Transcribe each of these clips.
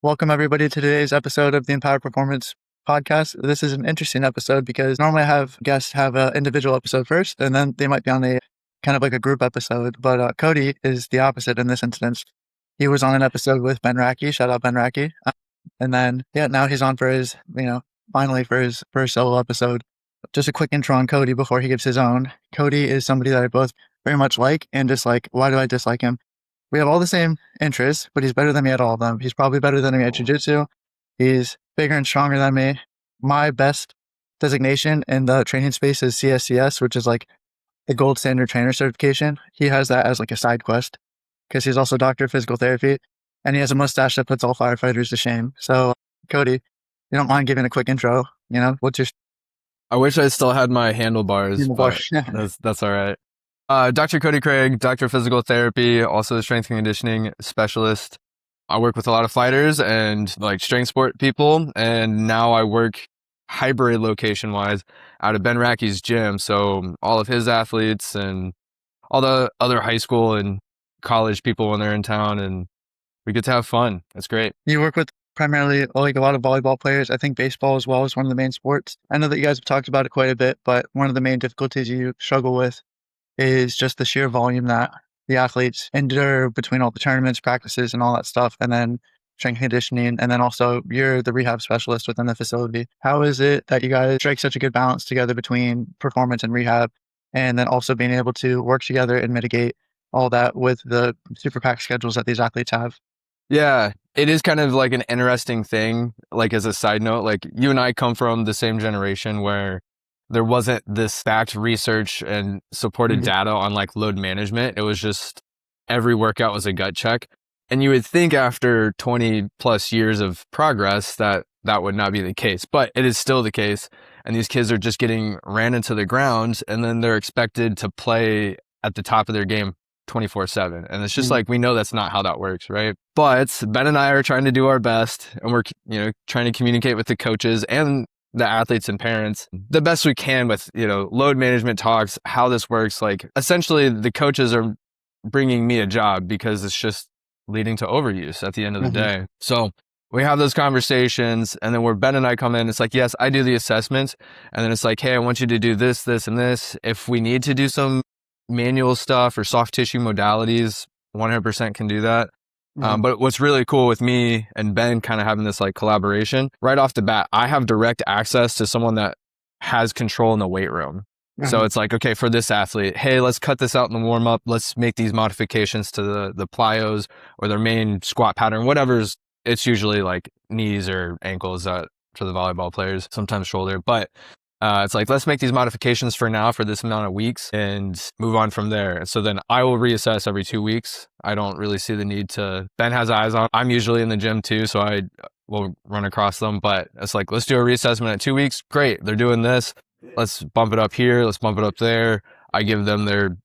Welcome everybody to today's episode of the Empowered Performance podcast. This is an interesting episode because normally I have guests have an individual episode first, and then they might be on a kind of like a group episode. But Cody is the opposite in this instance. He was on an episode with Ben Racky. Shout out Ben Racky. And then now he's on for his finally for his first solo episode. Just a quick intro on Cody before he gives his own. Cody is somebody that I both very much like and dislike. Why do I dislike him? We have all the same interests, but he's better than me at all of them. He's probably better than me at jiu-jitsu. He's bigger and stronger than me. My best designation in the training space is CSCS, which is like the gold standard trainer certification. He has that as like a side quest because he's also a doctor of physical therapy, and he has a mustache that puts all firefighters to shame. So, Cody, you don't mind giving a quick intro? What's your I wish I still had my handlebars, but handlebar? that's all right. Dr. Cody Craig, Doctor of Physical Therapy, also a strength and conditioning specialist. I work with a lot of fighters and like strength sport people, and now I work hybrid location wise out of Ben Racky's gym. So all of his athletes and all the other high school and college people when they're in town, and we get to have fun. It's great. You work with primarily like a lot of volleyball players. I think baseball as well is one of the main sports. I know that you guys have talked about it quite a bit, but one of the main difficulties you struggle with is just the sheer volume that the athletes endure between all the tournaments, practices, and all that stuff. And then strength and conditioning. And then also you're the rehab specialist within the facility. How is it that you guys strike such a good balance together between performance and rehab, and then also being able to work together and mitigate all that with the super packed schedules that these athletes have? Yeah, it is kind of like an interesting thing. Like as a side note, like you and I come from the same generation where there wasn't this backed research and supported data on like load management. It was just every workout was a gut check. And you would think after 20 plus years of progress that that would not be the case, but it is still the case. And these kids are just getting ran into the ground, and then they're expected to play at the top of their game 24/7. And it's just like, we know that's not how that works, right? But Ben and I are trying to do our best, and we're, trying to communicate with the coaches and the athletes and parents the best we can with, load management talks, how this works. Like essentially the coaches are bringing me a job because it's just leading to overuse at the end of the day. So we have those conversations, and then where Ben and I come in, it's like, yes, I do the assessments. And then it's like, hey, I want you to do this, this, and this. If we need to do some manual stuff or soft tissue modalities, 100% can do that. But what's really cool with me and Ben kind of having this like collaboration right off the bat, I have direct access to someone that has control in the weight room. So it's like, okay, for this athlete, hey, let's cut this out in the warm up. Let's make these modifications to the plyos or their main squat pattern, whatever's, it's usually like knees or ankles for the volleyball players, sometimes shoulder. But it's like, let's make these modifications for now for this amount of weeks and move on from there. And so then I will reassess every 2 weeks. I don't really see the need to, Ben has eyes on, I'm usually in the gym too, so I will run across them, but it's like, let's do a reassessment at 2 weeks. Great. They're doing this. Let's bump it up here. Let's bump it up there. I give them their,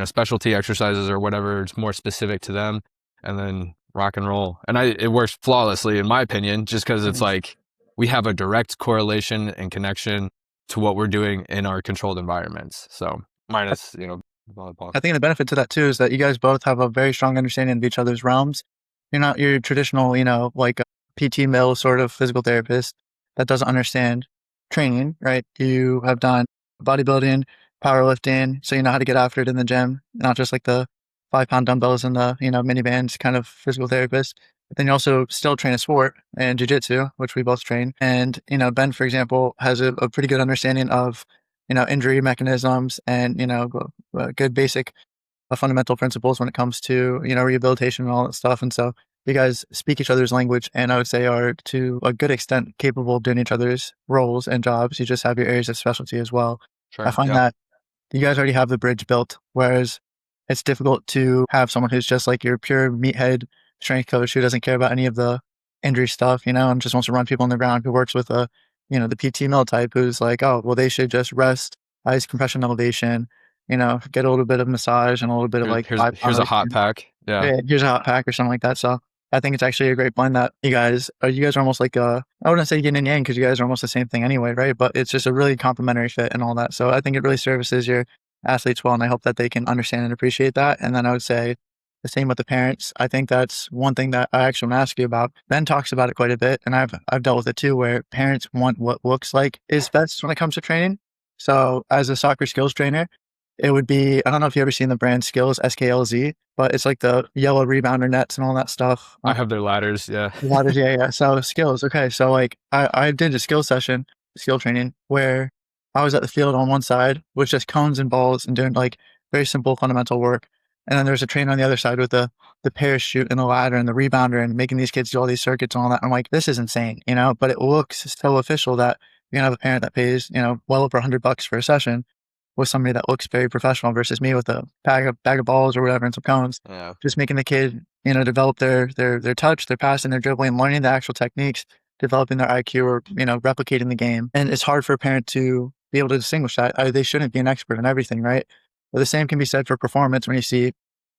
specialty exercises or whatever it's more specific to them, and then rock and roll. And it works flawlessly in my opinion, just because it's like, we have a direct correlation and connection to what we're doing in our controlled environments. So minus, volleyball. I think the benefit to that too is that you guys both have a very strong understanding of each other's realms. You're not your traditional, like a PT mill sort of physical therapist that doesn't understand training, right? You have done bodybuilding, powerlifting, so you know how to get after it in the gym, not just like the 5-pound dumbbells and the, minibands kind of physical therapist. But then you also still train a sport and jiu-jitsu, which we both train. And, Ben, for example, has a pretty good understanding of, injury mechanisms and, good basic fundamental principles when it comes to, rehabilitation and all that stuff. And so you guys speak each other's language, and I would say are to a good extent capable of doing each other's roles and jobs. You just have your areas of specialty as well. Sure. I find that you guys already have the bridge built, whereas it's difficult to have someone who's just like your pure meathead strength coach who doesn't care about any of the injury stuff, and just wants to run people on the ground, who works with the PT mill type who's like, oh, well, they should just rest, ice compression elevation, get a little bit of massage and a little bit of like, here's a hot pack. Yeah. Here's a hot pack or something like that. So I think it's actually a great blend that you guys are almost like I wouldn't say yin and yang because you guys are almost the same thing anyway, right? But it's just a really complementary fit and all that. So I think it really services your athletes well, and I hope that they can understand and appreciate that. And then I would say The same with the parents. I think that's one thing that I actually want to ask you about. Ben talks about it quite a bit, and I've dealt with it too, where parents want what looks like is best when it comes to training. So as a soccer skills trainer, it would be, I don't know if you've ever seen the brand Skills, SKLZ, but it's like the yellow rebounder nets and all that stuff. I have their ladders. Yeah. Yeah. So skills. Okay. So like I did a skill session, skill training, where I was at the field on one side with just cones and balls and doing like very simple fundamental work. And then there's a trainer on the other side with the parachute and the ladder and the rebounder and making these kids do all these circuits and all that. I'm like, this is insane, but it looks so official that you're gonna have a parent that pays, well over $100 for a session with somebody that looks very professional versus me with a bag of balls or whatever and some cones. Yeah. Just making the kid, develop their touch, their passing, their dribbling, learning the actual techniques, developing their IQ or, replicating the game. And it's hard for a parent to be able to distinguish that. They shouldn't be an expert in everything, right? But the same can be said for performance when you see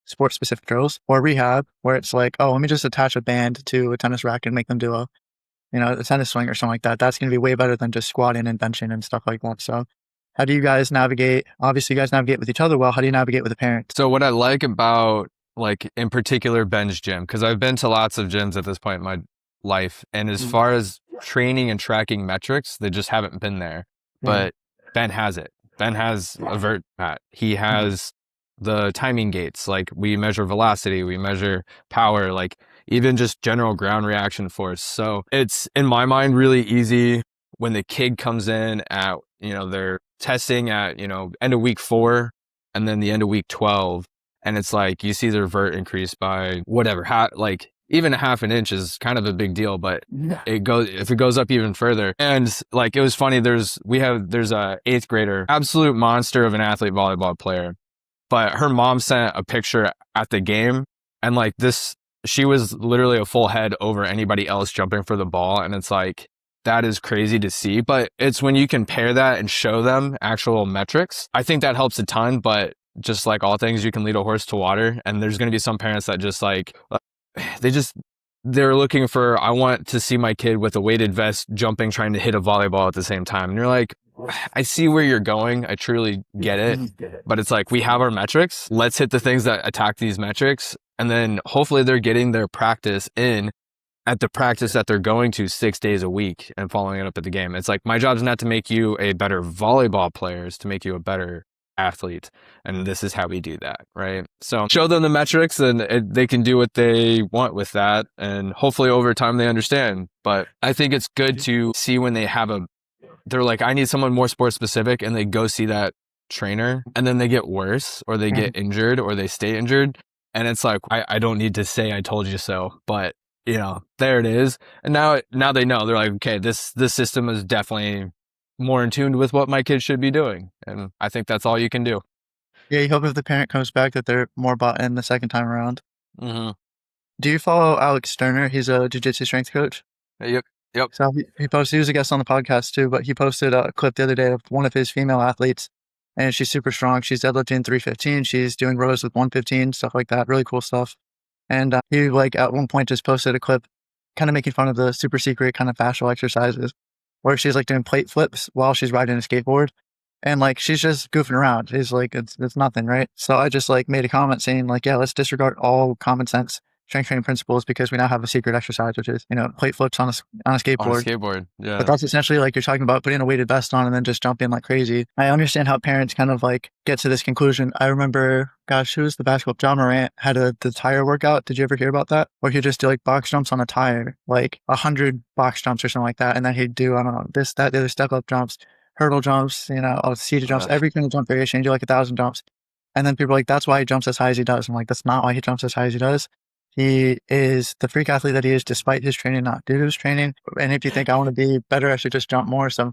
sports specific drills or rehab, where it's like, oh, let me just attach a band to a tennis racket and make them do a tennis swing or something like that. That's going to be way better than just squatting and benching and stuff like that. So how do you guys navigate? Obviously, you guys navigate with each other well. How do you navigate with the parents? So what I like about, like, in particular, Ben's gym, because I've been to lots of gyms at this point in my life, and as far as training and tracking metrics, they just haven't been there. But Ben has it. Ben has a vert pat. He has the timing gates. Like, we measure velocity, we measure power, like even just general ground reaction force. So it's, in my mind, really easy when the kid comes in at, they're testing at, end of week 4 and then the end of week 12. And it's like, you see their vert increase by whatever, like even a half an inch is kind of a big deal, but if it goes up even further. And like, it was funny. There's a 8th grader, absolute monster of an athlete volleyball player, but her mom sent a picture at the game, and like she was literally a full head over anybody else jumping for the ball. And it's like, that is crazy to see, but it's when you compare that and show them actual metrics, I think that helps a ton. But just like all things, you can lead a horse to water, and there's going to be some parents that just like, they're looking for, I want to see my kid with a weighted vest jumping, trying to hit a volleyball at the same time. And you're like, I see where you're going. I truly get it. But it's like, we have our metrics. Let's hit the things that attack these metrics. And then hopefully they're getting their practice in at the practice that they're going to 6 days a week and following it up at the game. It's like, my job is not to make you a better volleyball player, it's to make you a better athlete. And this is how we do that, right? So show them the metrics, and they can do what they want with that. And hopefully over time they understand. But I think it's good to see when they have they're like, I need someone more sports specific, and they go see that trainer, and then they get worse, or they get injured, or they stay injured. And it's like, I don't need to say I told you so, but there it is. And now they know. They're like, okay, this system is definitely more in tune with what my kids should be doing. And I think that's all you can do. Yeah, you hope if the parent comes back that they're more bought in the second time around. Mm-hmm. Do you follow Alex Sterner? He's a jiu-jitsu strength coach. Yep. So he was a guest on the podcast too, but he posted a clip the other day of one of his female athletes, and she's super strong. She's deadlifting 315. She's doing rows with 115, stuff like that. Really cool stuff. And he at one point just posted a clip kind of making fun of the super secret kind of fascial exercises where she's doing plate flips while she's riding a skateboard. And she's just goofing around. She's like, it's nothing, right? So I just made a comment saying yeah, let's disregard all common sense strength training principles because we now have a secret exercise, which is, plate flips on a skateboard. On a skateboard, yeah. But that's essentially you're talking about putting a weighted vest on and then just jumping like crazy. I understand how parents kind of get to this conclusion. I remember, who was the basketball? John Morant had the tire workout. Did you ever hear about that? Where he'd just do box jumps on a tire, 100 box jumps or something like that. And then he'd do, I don't know, this, that, the other step up jumps, hurdle jumps, all seated jumps, every single jump variation. He'd do 1,000 jumps. And then people are like, that's why he jumps as high as he does. I'm like, that's not why he jumps as high as he does. He is the freak athlete that he is despite his training, not due to his training. And if you think I want to be better, I should just jump more. So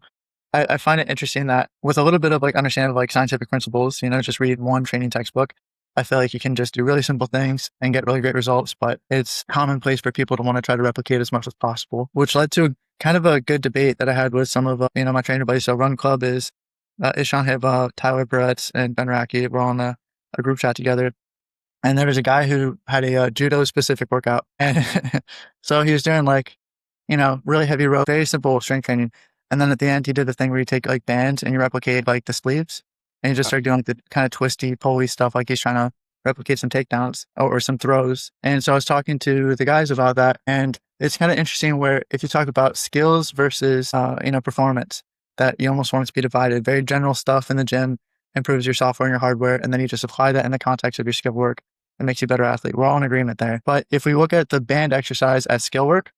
I find it interesting that with a little bit of understanding of scientific principles, just read one training textbook. I feel like you can just do really simple things and get really great results, but it's commonplace for people to want to try to replicate as much as possible, which led to kind of a good debate that I had with some of, my trainer buddies. So Run Club is Ishan Hiba, Tyler Barretts, and Ben Racky. We're on a group chat together. And there was a guy who had a judo specific workout. And so he was doing really heavy row, very simple strength training. And then at the end, he did the thing where you take bands and you replicate the sleeves. And you just start doing the kind of twisty, pulley stuff. He's trying to replicate some takedowns or some throws. And so I was talking to the guys about that, and it's kind of interesting where if you talk about skills versus, performance, that you almost want it to be divided. Very general stuff in the gym improves your software and your hardware, and then you just apply that in the context of your skill work. It makes you a better athlete. We're all in agreement there. But if we look at the band exercise as skill work,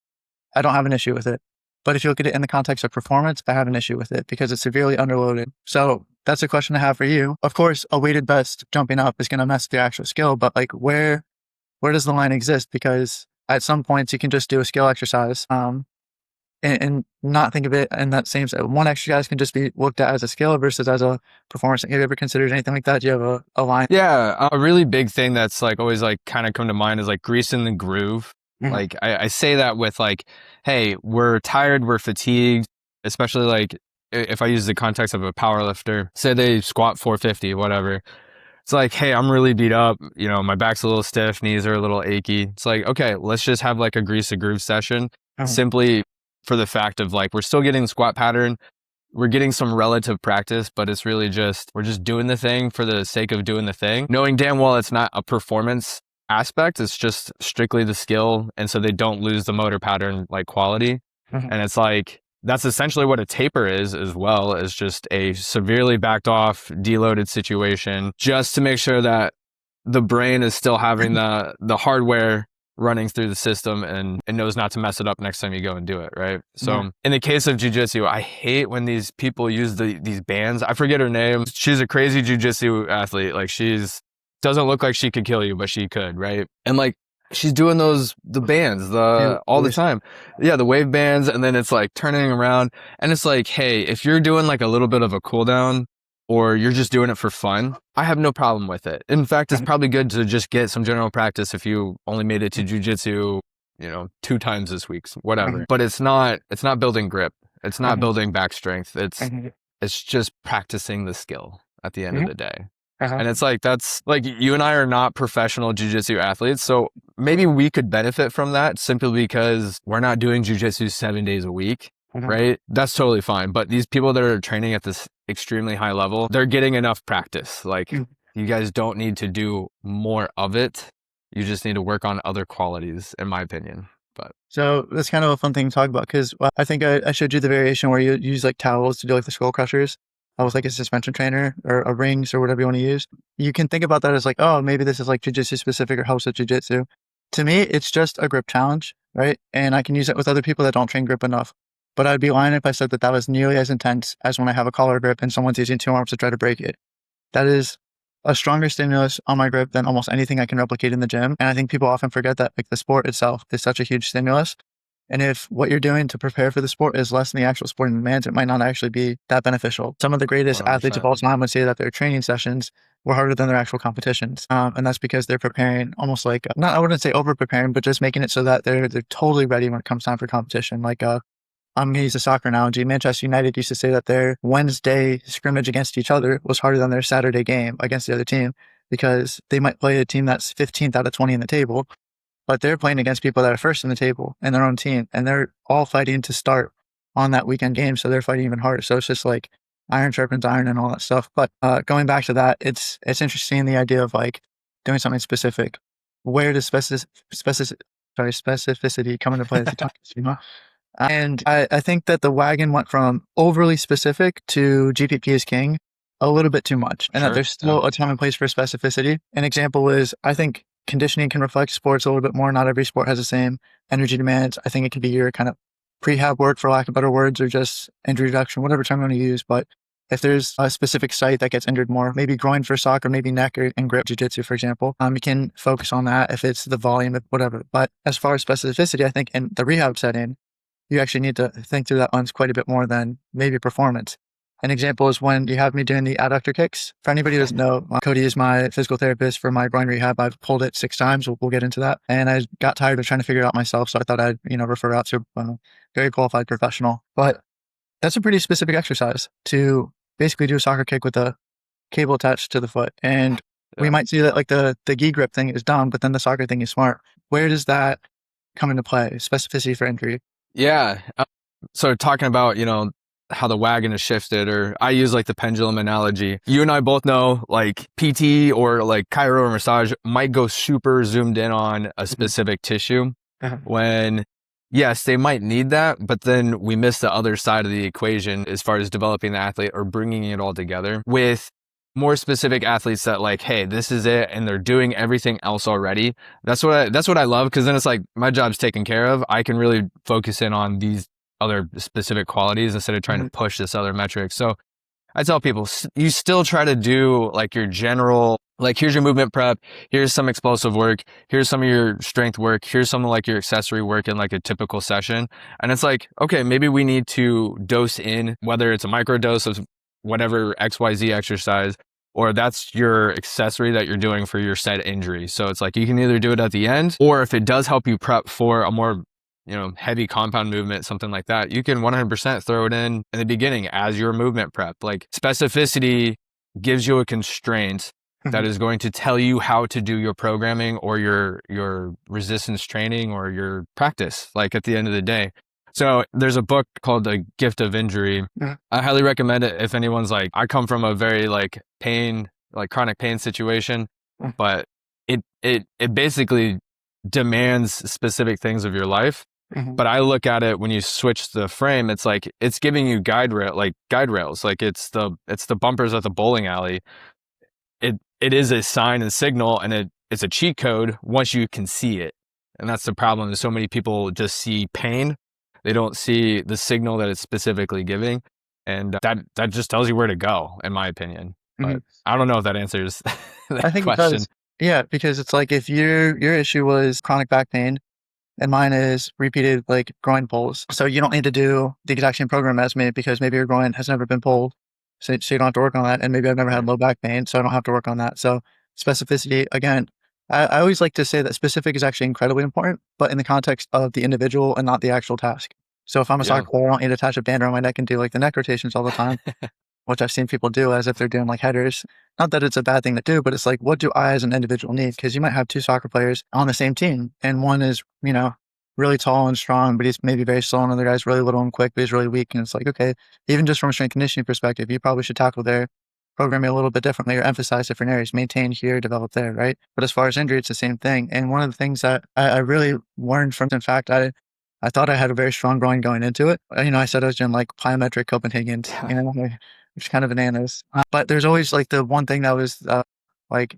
I don't have an issue with it. But if you look at it in the context of performance, I have an issue with it because it's severely underloaded. So that's a question I have for you. Of course, a weighted vest jumping up is going to mess with your actual skill, but like where does the line exist? Because at some points you can just do a skill exercise, and not think of it in that same set. One exercise can just be looked at as a skill versus as a performance. Have you ever considered anything like that? Do you have a line? Yeah, a really big thing that's like always like kind of come to mind is like greasing the groove. Mhm. Like I say that with like, hey, we're tired, we're fatigued, especially like if I use the context of a power lifter, say they squat 450, whatever. It's like, hey, I'm really beat up. You know, my back's a little stiff, knees are a little achy. It's like, okay, let's just have like a grease the groove session, Mhm. simply for the fact of like, we're still getting the squat pattern. We're getting some relative practice, but it's really just, we're just doing the thing for the sake of doing the thing, knowing damn well it's not a performance aspect. It's just strictly the skill. And so they don't lose the motor pattern like quality. Mhm. And it's like, that's essentially what a taper is as well, is just a severely backed off, deloaded situation, just to make sure that the brain is still having the hardware running through the system and knows not to mess it up next time you go and do it, right? So Yeah. in the case of jujitsu, I hate when these people use these bands. I forget her name. She's a crazy jujitsu athlete. Like doesn't look like she could kill you, but she could, right? And like she's doing the bands Yeah. all the time. Yeah, the wave bands, and then it's like turning around, and it's like, hey, if you're doing like a little bit of a cool down, or you're just doing it for fun, I have no problem with it. In fact, it's probably good to just get some general practice if you only made it to jujitsu, 2 times this week, whatever. But it's not building grip. It's not building back strength. It's just practicing the skill at the end of the day. And it's like, that's like, you and I are not professional jujitsu athletes. So maybe we could benefit from that simply because we're not doing jujitsu 7 days a week. Right? That's totally fine. But these people that are training at this extremely high level, they're getting enough practice. Like, you guys don't need to do more of it. You just need to work on other qualities, in my opinion. But So that's kind of a fun thing to talk about because I think I showed you the variation where you use like towels to do like the skull crushers with like a suspension trainer or a rings or whatever you want to use. You can think about that as like, oh, maybe this is like jujitsu specific or helps with jujitsu. To me, it's just a grip challenge, right? And I can use it with other people that don't train grip enough. But I'd be lying if I said that that was nearly as intense as when I have a collar grip and someone's using 2 arms to try to break it. That is a stronger stimulus on my grip than almost anything I can replicate in the gym. And I think people often forget that like the sport itself is such a huge stimulus. And if what you're doing to prepare for the sport is less than the actual sporting demands, it might not actually be that beneficial. Some of the greatest athletes of all 100%. time would say that their training sessions were harder than their actual competitions. And that's because they're preparing almost like, not, I wouldn't say over preparing, but just making it so that they're totally ready when it comes time for competition. Like, I'm going to use a soccer analogy. Manchester United used to say that their Wednesday scrimmage against each other was harder than their Saturday game against the other team because they might play a team that's 15th out of 20 in the table, but they're playing against people that are first in the table in their own team, and they're all fighting to start on that weekend game, so they're fighting even harder. So it's just like iron sharpens iron and all that stuff. But going back to that, it's interesting the idea of like doing something specific. Where does specificity come into play as you talk? And I think that the wagon went from overly specific to GPP is king a little bit too much, and that Sure. there's still a time and place for specificity. An example is I think conditioning can reflect sports a little bit more. Not every sport has the same energy demands. I think it could be your kind of prehab work, for lack of better words, or just injury reduction, whatever term you want to use. But if there's a specific site that gets injured more, maybe groin for soccer, maybe neck or and grip jiu-jitsu, for example, you can focus on that if it's the volume, whatever. But as far as specificity, I think in the rehab setting, you actually need to think through that lens quite a bit more than maybe performance. An example is when you have me doing the adductor kicks. For anybody who doesn't know, Cody is my physical therapist for my groin rehab. I've pulled it 6 times. We'll get into that. And I got tired of trying to figure it out myself. So I thought I'd, refer out to a very qualified professional. But that's a pretty specific exercise to basically do a soccer kick with a cable attached to the foot. And we might see that like the gi grip thing is dumb, but then the soccer thing is smart. Where does that come into play? Specificity for injury. Yeah. So talking about, how the wagon is shifted, or I use like the pendulum analogy. You and I both know like PT or like chiro or massage might go super zoomed in on a specific tissue when yes, they might need that, but then we miss the other side of the equation as far as developing the athlete or bringing it all together with more specific athletes that like, hey, this is it, and they're doing everything else already. That's what I love, because then it's like my job's taken care of. I can really focus in on these other specific qualities instead of trying to push this other metric. So I tell people, you still try to do like your general, like here's your movement prep, here's some explosive work, here's some of your strength work, here's some of like your accessory work in like a typical session. And it's like, okay, maybe we need to dose in, whether it's a micro dose of whatever XYZ exercise, or that's your accessory that you're doing for your said injury. So it's like, you can either do it at the end, or if it does help you prep for a more heavy compound movement, something like that, you can 100% throw it in the beginning as your movement prep. Like specificity gives you a constraint that is going to tell you how to do your programming or your resistance training or your practice, like at the end of the day. So there's a book called The Gift of Injury. I highly recommend it if anyone's like, I come from a very like chronic pain situation, but it basically demands specific things of your life. But I look at it, when you switch the frame, it's like it's giving you guide rails, like it's the bumpers at the bowling alley. It is a sign and signal, and it's a cheat code once you can see it. And that's the problem, is so many people just see pain, they don't see the signal that it's specifically giving, and that just tells you where to go, in my opinion. But I don't know if that answers that I think question. it does. Yeah, because it's like if your issue was chronic back pain, and mine is repeated like groin pulls. So you don't need to do the exact same program as me, because maybe your groin has never been pulled. So you don't have to work on that. And maybe I've never had low back pain, so I don't have to work on that. So specificity, again, I always like to say that specific is actually incredibly important, but in the context of the individual and not the actual task. So if I'm a soccer player, I don't need to attach a band around my neck and do like the neck rotations all the time, which I've seen people do as if they're doing like headers. Not that it's a bad thing to do, but it's like, what do I as an individual need? Because you might have two soccer players on the same team, and one is, really tall and strong, but he's maybe very slow, and the other guy's really little and quick, but he's really weak. And it's like, okay, even just from a strength conditioning perspective, you probably should tackle their programming a little bit differently, or emphasize different areas, maintain here, develop there, right? But as far as injury, it's the same thing. And one of the things that I really learned from, in fact, I thought I had a very strong groin going into it. I said I was doing like plyometric Copenhagen, which kind of bananas. But there's always like the one thing that was like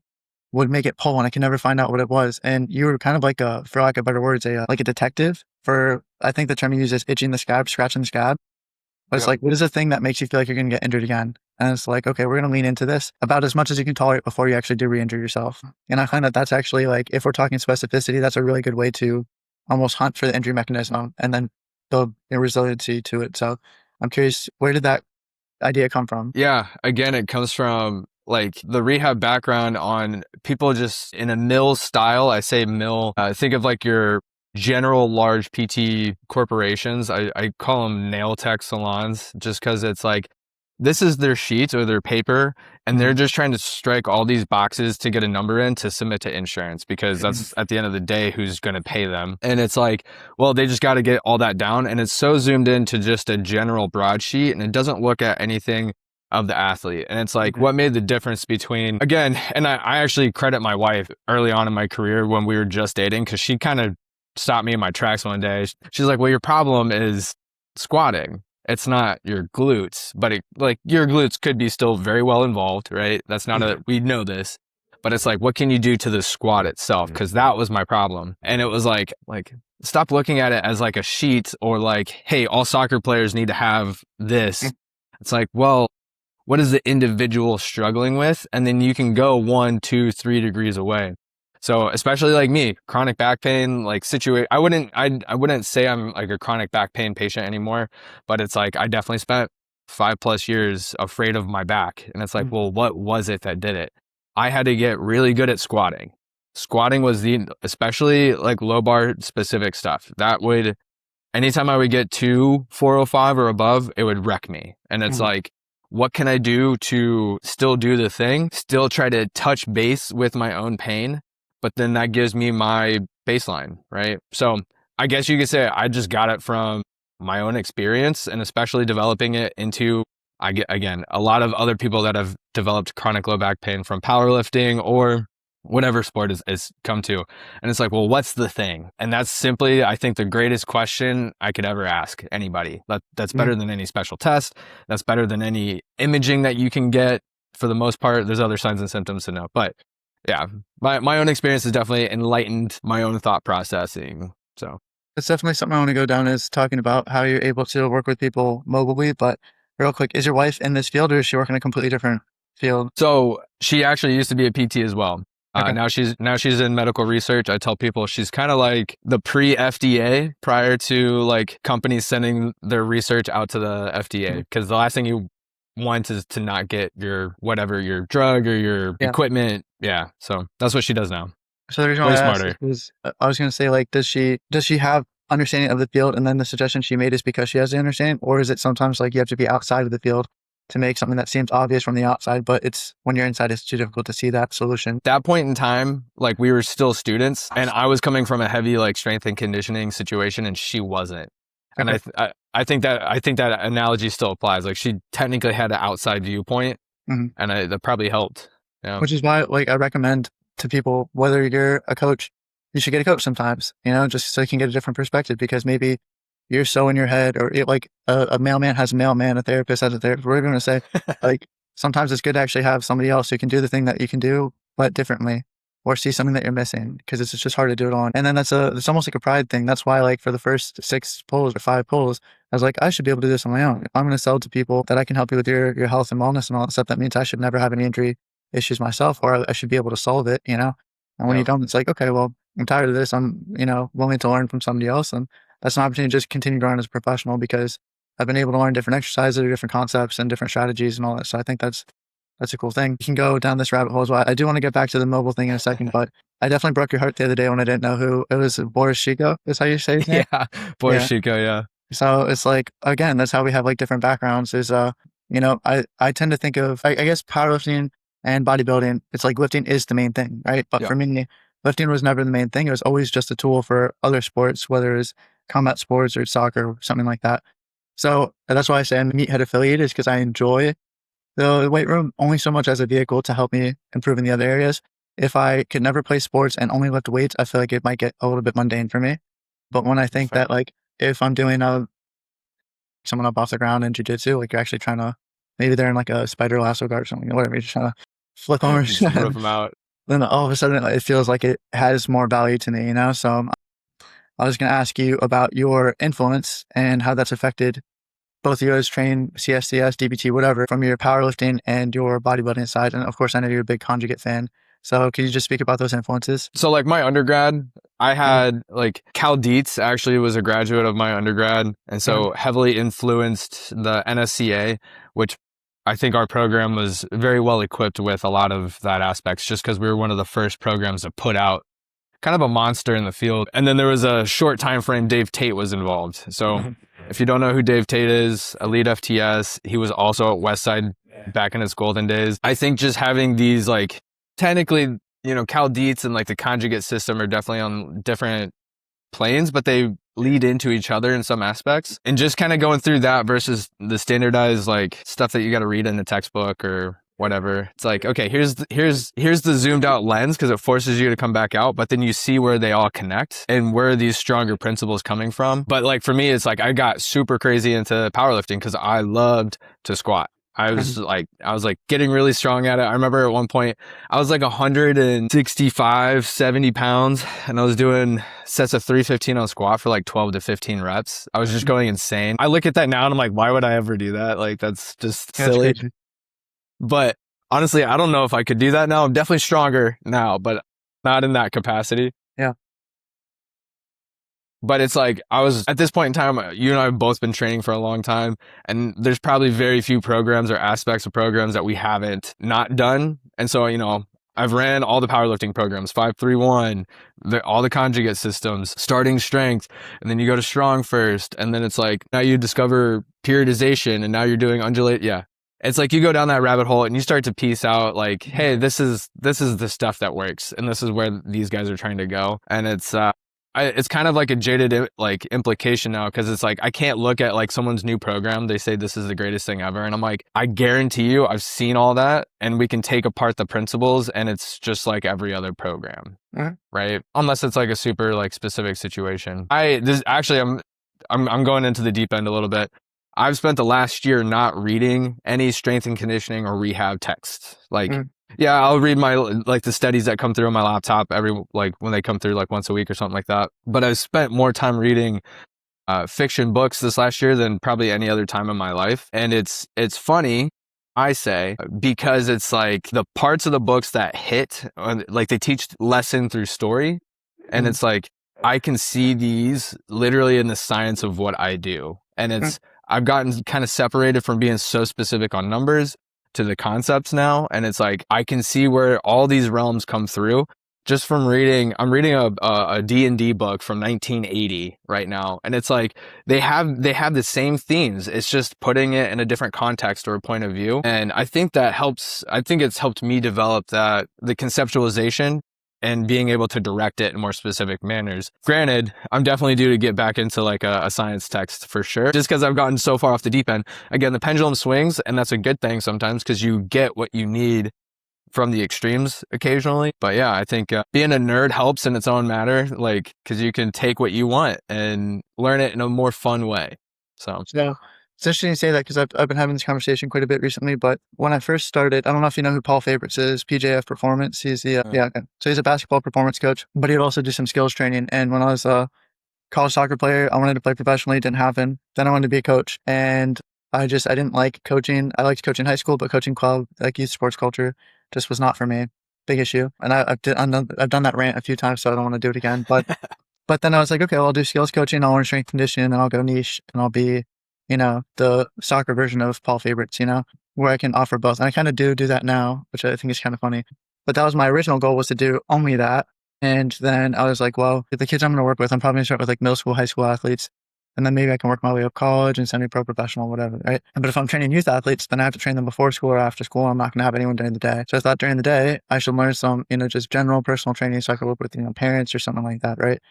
would make it pull, and I can never find out what it was. And you were kind of like for lack of better words, like a detective for, I think the term you use is itching the scab, scratching the scab. But it's like, what is the thing that makes you feel like you're going to get injured again? And it's like, okay, we're going to lean into this about as much as you can tolerate before you actually do re-injure yourself. And I find that that's actually, like, if we're talking specificity, that's a really good way to almost hunt for the injury mechanism and then build a resiliency to it. So I'm curious, where did that idea come from? Yeah, again, it comes from like the rehab background on people just in a mill style. I say mill, think of like your general large PT corporations. I call them nail tech salons, just because it's like, this is their sheet or their paper, and they're just trying to strike all these boxes to get a number in to submit to insurance, because that's at the end of the day who's going to pay them. And it's like, well, they just got to get all that down, and it's so zoomed into just a general broadsheet, and it doesn't look at anything of the athlete. And it's like, what made the difference between, again, and I actually credit my wife early on in my career when we were just dating, because she kind of stopped me in my tracks one day. She's like, well, your problem is squatting. It's not your glutes, but like your glutes could be still very well involved, right? That's not we know this, but it's like, what can you do to the squat itself? Because that was my problem. And it was like, stop looking at it as like a sheet, or like, hey, all soccer players need to have this. It's like, well, what is the individual struggling with? And then you can go 1, 2, 3 degrees away. So especially like me, chronic back pain, like I wouldn't say I'm like a chronic back pain patient anymore, but it's like, I definitely spent 5+ years afraid of my back. And it's like, well, what was it that did it? I had to get really good at squatting. Squatting was especially like low bar specific stuff that would, anytime I would get to 405 or above, it would wreck me. And it's like, what can I do to still do the thing, still try to touch base with my own pain? But then that gives me my baseline, right? So I guess you could say I just got it from my own experience, and especially developing it into, I get, again, a lot of other people that have developed chronic low back pain from powerlifting or whatever sport is come to. And it's like, well, what's the thing? And that's simply, I think, the greatest question I could ever ask anybody. That's better than any special test. That's better than any imaging that you can get. For the most part, there's other signs and symptoms to know. But yeah, my own experience has definitely enlightened my own thought processing. So It's definitely something I want to go down, is talking about how you're able to work with people mobily. But real quick, is your wife in this field, or is she working in a completely different field? So she actually used to be a PT as well. Okay. Now she's in medical research. I tell people she's kind of like the pre-FDA, prior to like companies sending their research out to the FDA, because the last thing you want is to not get your drug or your equipment. Yeah. So that's what she does now. So the reason why I asked is I was going to say, like, does she have understanding of the field, and then the suggestion she made is because she has the understanding, or is it sometimes like you have to be outside of the field to make something that seems obvious from the outside, but it's when you're inside, it's too difficult to see that solution? That point in time, like, we were still students, and I was coming from a heavy like strength and conditioning situation, and she wasn't. And I think that analogy still applies. Like, she technically had an outside viewpoint, and that probably helped. Yeah. Which is why, like, I recommend to people, whether you're a coach, you should get a coach sometimes, just so you can get a different perspective, because maybe you're so in your head, or like a mailman has a mailman, a therapist has a therapist. We're going to say, like, sometimes it's good to actually have somebody else who can do the thing that you can do, but differently, or see something that you're missing, because it's just hard to do it on. And then it's almost like a pride thing. That's why, like, for the first 6 pulls or 5 pulls, I was like, I should be able to do this on my own. If I'm going to sell to people that I can help you with your health and wellness and all that stuff, that means I should never have any injury issues myself, or I should be able to solve it, And when you don't, it's like, okay, well, I'm tired of this. I'm, willing to learn from somebody else. And that's an opportunity to just continue growing as a professional, because I've been able to learn different exercises, different concepts, and different strategies and all that. So I think that's a cool thing. You can go down this rabbit hole as well. I do want to get back to the mobile thing in a second, but I definitely broke your heart the other day when I didn't know who it was. Boris Chico is how you say his name? Yeah, Boris Chico, yeah. So it's like, again, that's how we have like different backgrounds is, I tend to think of, I guess, powerlifting and bodybuilding. It's like lifting is the main thing, right? But for me, lifting was never the main thing. It was always just a tool for other sports, whether it's combat sports or soccer or something like that. So that's why I say I'm a meathead affiliate, is because I enjoy the weight room only so much as a vehicle to help me improve in the other areas. If I could never play sports and only lift weights, I feel like it might get a little bit mundane for me. But when I think that, like, if I'm doing someone up off the ground in jiu-jitsu, like, you're actually trying to, maybe they're in like a spider lasso guard or something, or whatever, you're just trying to flip them or rip them out. Then all of a sudden it feels like it has more value to me, So I was going to ask you about your influence and how that's affected both of you as trained CSCS, DBT, whatever, from your powerlifting and your bodybuilding side. And of course, I know you're a big conjugate fan. So can you just speak about those influences? So like my undergrad, I had like Cal Dietz actually was a graduate of my undergrad. And so heavily influenced the NSCA, which I think our program was very well equipped with a lot of that aspects, just because we were one of the first programs to put out kind of a monster in the field. And then there was a short time frame, Dave Tate was involved. So if you don't know who Dave Tate is, elite FTS, he was also at Westside back in his golden days. I think just having these, like, technically, Cal Dietz and like the conjugate system are definitely on different planes, but they lead into each other in some aspects. And just kind of going through that versus the standardized like stuff that you got to read in the textbook or whatever. It's like, okay, here's the zoomed out lens, because it forces you to come back out, but then you see where they all connect and where are these stronger principles coming from. But like for me, it's like I got super crazy into powerlifting because I loved to squat. I was like getting really strong at it. I remember at one point I was like 165, 70 pounds, and I was doing sets of 315 on squat for like 12 to 15 reps. I was just going insane. I look at that now and I'm like, why would I ever do that? Like, that's just silly. But honestly, I don't know if I could do that now. I'm definitely stronger now, but not in that capacity. Yeah. But it's like, I was at this point in time, you and I have both been training for a long time, and there's probably very few programs or aspects of programs that we haven't not done. And so, I've ran all the powerlifting programs, 5-3-1, all the conjugate systems, starting strength, and then you go to strong first. And then it's like, now you discover periodization, and now you're doing undulate. Yeah. It's like you go down that rabbit hole and you start to piece out like, hey, this is the stuff that works, and this is where these guys are trying to go. And it's, it's kind of like a jaded like implication now, because it's like I can't look at like someone's new program. They say this is the greatest thing ever, and I'm like, I guarantee you, I've seen all that, and we can take apart the principles, and it's just like every other program, right? Unless it's like a super like specific situation. I'm going into the deep end a little bit. I've spent the last year not reading any strength and conditioning or rehab texts. Like, yeah, I'll read my, like the studies that come through on my laptop like when they come through like once a week or something like that. But I've spent more time reading fiction books this last year than probably any other time in my life. And it's funny, I say, because it's like the parts of the books that hit, like they teach lesson through story. And it's like, I can see these literally in the science of what I do. And I've gotten kind of separated from being so specific on numbers to the concepts now. And it's like, I can see where all these realms come through just from reading. I'm reading a D&D book from 1980 right now. And it's like, they have the same themes. It's just putting it in a different context or a point of view. And I think that helps. I think it's helped me develop the conceptualization and being able to direct it in more specific manners. Granted, I'm definitely due to get back into like a science text for sure, just because I've gotten so far off the deep end. Again, the pendulum swings, and that's a good thing sometimes because you get what you need from the extremes occasionally. But yeah, I think being a nerd helps in its own matter, like, because you can take what you want and learn it in a more fun way. So it's interesting to say that because I've been having this conversation quite a bit recently. But when I first started, I don't know if you know who Paul Favorites is, PJF Performance. He's the so he's a basketball performance coach, but he'd also do some skills training. And when I was a college soccer player, I wanted to play professionally. It didn't happen. Then I wanted to be a coach, and I didn't like coaching. I liked coaching high school, but coaching club, like youth sports culture, just was not for me. Big issue. And I've done that rant a few times, so I don't want to do it again. But but then I was like, okay, well, I'll do skills coaching, I'll learn strength conditioning, and I'll go niche, and I'll be, the soccer version of Paul Favorites, where I can offer both. And I kind of do that now, which I think is kind of funny. But that was my original goal, was to do only that. And then I was like, well, the kids I'm going to work with, I'm probably going to start with like middle school, high school athletes. And then maybe I can work my way up college and semi-pro professional, whatever, right? But if I'm training youth athletes, then I have to train them before school or after school. I'm not going to have anyone during the day. So I thought during the day, I should learn some, just general personal training so I could work with, parents or something like that, right?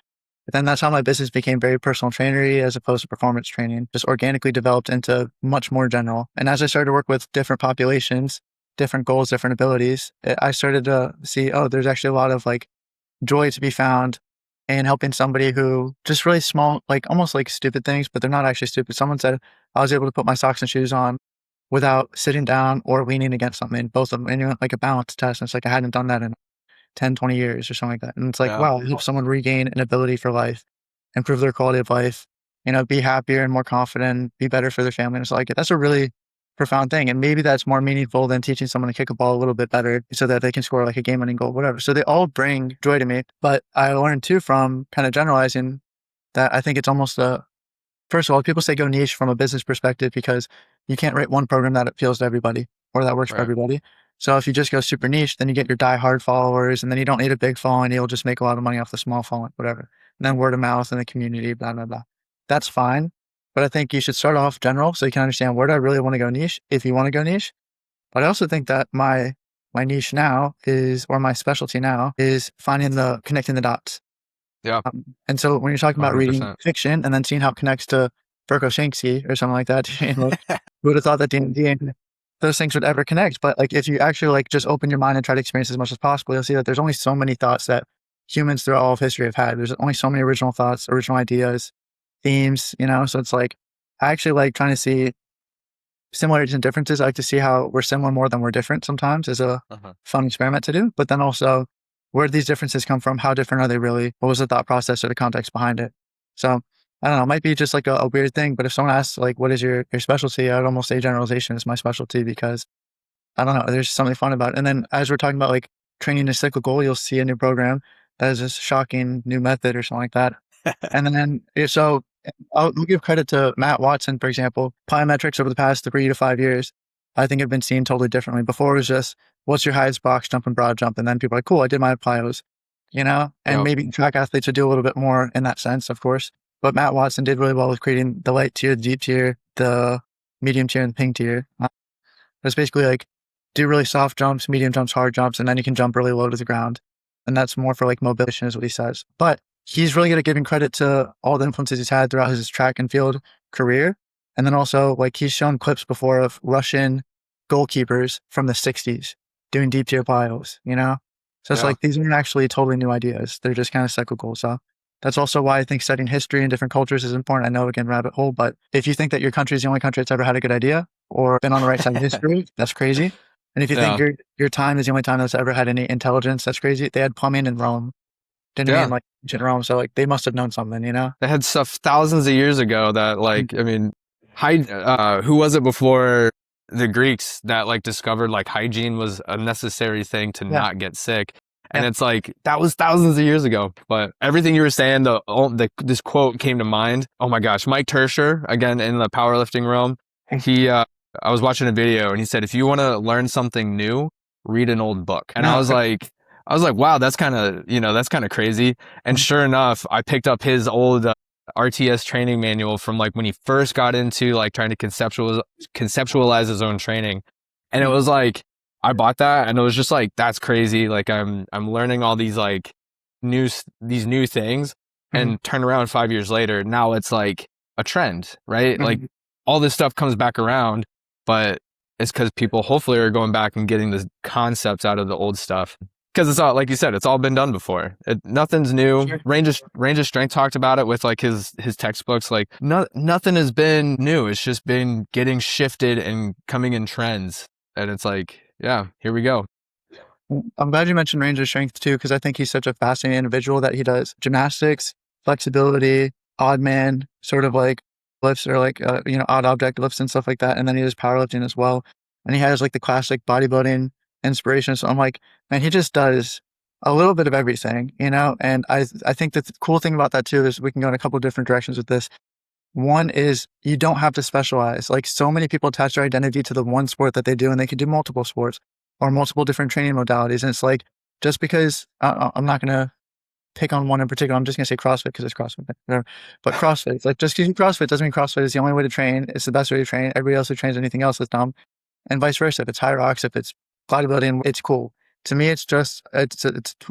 But then that's how my business became very personal trainery as opposed to performance training, just organically developed into much more general. And as I started to work with different populations, different goals, different abilities, I started to see, oh, there's actually a lot of like joy to be found in helping somebody who just really small, like almost like stupid things, but they're not actually stupid. Someone said I was able to put my socks and shoes on without sitting down or leaning against something, both of them, and like a balance test. And it's like I hadn't done that in 10, 20 years or something like that. And it's like, wow, it helps someone regain an ability for life, improve their quality of life, be happier and more confident, be better for their family. And it's like, that's a really profound thing. And maybe that's more meaningful than teaching someone to kick a ball a little bit better so that they can score like a game winning goal, whatever. So they all bring joy to me. But I learned too from kind of generalizing that I think it's almost first of all, people say go niche from a business perspective because you can't write one program that appeals to everybody or that works for everybody. So if you just go super niche, then you get your die-hard followers, and then you don't need a big following. You'll just make a lot of money off the small following, whatever. And then word of mouth in the community, blah, blah, blah. That's fine. But I think you should start off general so you can understand where do I really want to go niche if you want to go niche. But I also think that my niche now or my specialty now is connecting the dots. Yeah. And so when you're talking about 100%. reading fiction and then seeing how it connects to Burko Shanksy or something like that, who would have thought that D&D and those things would ever connect? But like, if you actually like just open your mind and try to experience as much as possible, you'll see that there's only so many thoughts that humans throughout all of history have had. There's only so many original thoughts, original ideas, themes, so it's like, I actually like trying to see similarities and differences. I like to see how we're similar more than we're different sometimes is a fun experiment to do. But then also, where do these differences come from? How different are they really? What was the thought process or the context behind it? So I don't know, it might be just like a weird thing, but if someone asks like, what is your specialty? I'd almost say generalization is my specialty because I don't know, there's something fun about it. And then as we're talking about like training is cyclical, you'll see a new program that is this shocking new method or something like that. And then, so I'll give credit to Matt Watson, for example. Plyometrics over the past 3 to 5 years, I think have been seen totally differently. Before it was just, what's your highest box jump and broad jump? And then people are like, cool, I did my plyos, and maybe track athletes would do a little bit more in that sense, of course. But Matt Watson did really well with creating the light tier, the deep tier, the medium tier, and the ping tier. It's basically like do really soft jumps, medium jumps, hard jumps, and then you can jump really low to the ground. And that's more for like mobility is what he says. But he's really good at giving credit to all the influences he's had throughout his track and field career. And then also, like, he's shown clips before of Russian goalkeepers from the 60s doing deep tier plyos, you know? So it's Yeah. like, these aren't actually totally new ideas. They're just kind of cyclical. So that's also why I think studying history and different cultures is important. I know, again, rabbit hole, but if you think that your country is the only country that's ever had a good idea or been on the right side of history, that's crazy. And if you think Yeah. your time is the only time that's ever had any intelligence, that's crazy. They had plumbing in Rome. Didn't Yeah. mean like ancient Rome. So like they must have known something, you know? They had stuff thousands of years ago that like, I mean, who was it before the Greeks that like discovered like hygiene was a necessary thing to Yeah. not get sick? And Yeah. it's like, that was thousands of years ago. But everything you were saying, this quote came to mind. Oh my gosh, Mike Tersher, again, in the powerlifting realm, I was watching a video and he said, if you want to learn something new, read an old book. And No. I was like, wow, that's kind of crazy. And sure enough, I picked up his old RTS training manual from like when he first got into like trying to conceptualize his own training. And it was like, I bought that and it was just like, that's crazy. Like I'm learning all these like these new things and turn around 5 years later. Now it's like a trend, right? Like all this stuff comes back around, but it's because people hopefully are going back and getting the concepts out of the old stuff. Because it's all, like you said, it's all been done before. Nothing's new. Sure. Range of Strength talked about it with like his textbooks. Like nothing has been new. It's just been getting shifted and coming in trends. And it's like, yeah, here we go. I'm glad you mentioned range of strength too, because I think he's such a fascinating individual that he does gymnastics, flexibility, odd man, sort of like lifts or like, odd object lifts and stuff like that. And then he does powerlifting as well. And he has like the classic bodybuilding inspiration. So I'm like, man, he just does a little bit of everything, you know? And I think that the cool thing about that too is we can go in a couple of different directions with this. One is you don't have to specialize. Like so many people attach their identity to the one sport that they do, and they can do multiple sports or multiple different training modalities. And it's like, just because I'm not going to pick on one in particular, I'm just going to say CrossFit because it's CrossFit. Whatever. But CrossFit, it's like just because you CrossFit doesn't mean CrossFit is the only way to train. It's the best way to train. Everybody else who trains anything else is dumb. And vice versa. If it's high rocks, if it's bodybuilding, it's cool. To me, it's just, it's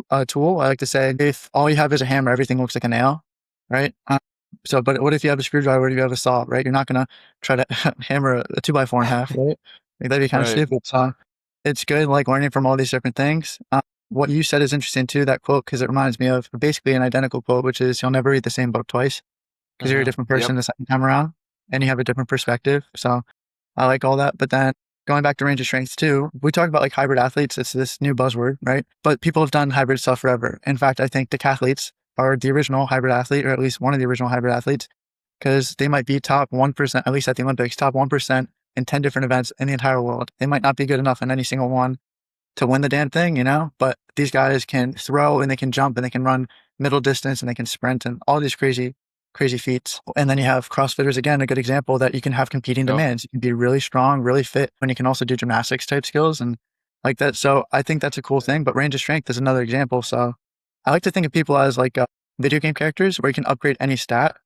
a tool. I like to say, if all you have is a hammer, everything looks like a nail, right? But what if you have a screwdriver? What if you have a saw, right? You're not going to try to hammer a 2x4 in half, right? Like, that'd be kind of stupid. So it's good, like learning from all these different things. What you said is interesting too, that quote, because it reminds me of basically an identical quote, which is you'll never read the same book twice because you're a different person the second time around and you have a different perspective. So I like all that. But then going back to range of strength too, we talk about like hybrid athletes. It's this new buzzword, right? But people have done hybrid stuff forever. In fact, I think decathletes are the original hybrid athlete, or at least one of the original hybrid athletes, because they might be top 1%, at least at the Olympics, top 1% in 10 different events in the entire world. They might not be good enough in any single one to win the damn thing, you know, but these guys can throw and they can jump and they can run middle distance and they can sprint and all these crazy feats. And then you have CrossFitters, again, a good example that you can have competing demands. You can be really strong, really fit, and you can also do gymnastics type skills and like that. So I think that's a cool thing, but range of strength is another example. So I like to think of people as like video game characters where you can upgrade any stat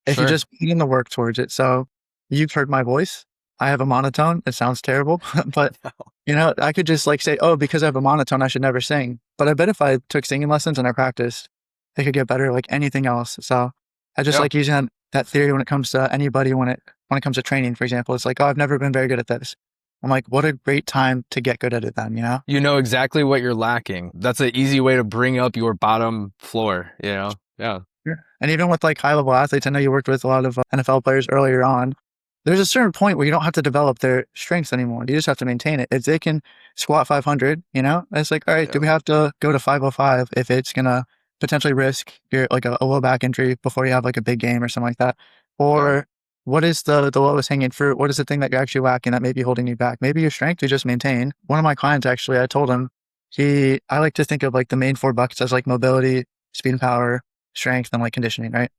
if you just put in the work towards it. So you've heard my voice. I have a monotone. It sounds terrible, but I could just like say, oh, because I have a monotone, I should never sing. But I bet if I took singing lessons and I practiced, they could get better like anything else. So I just like using that theory when it comes to anybody, when it comes to training, for example. It's like, oh, I've never been very good at this. I'm like, what a great time to get good at it then, you know? You know exactly what you're lacking. That's an easy way to bring up your bottom floor, you know? Yeah. And even with like high level athletes, I know you worked with a lot of NFL players earlier on. There's a certain point where you don't have to develop their strengths anymore. You just have to maintain it. If they can squat 500, it's like, all right, do we have to go to 505 if it's going to potentially risk your like a low back injury before you have like a big game or something like that? Or what is the lowest hanging fruit? What is the thing that you're actually lacking that may be holding you back? Maybe your strength you just maintain. One of my clients, actually, I told him, I like to think of like the main 4 buckets as like mobility, speed and power, strength, and like conditioning, right?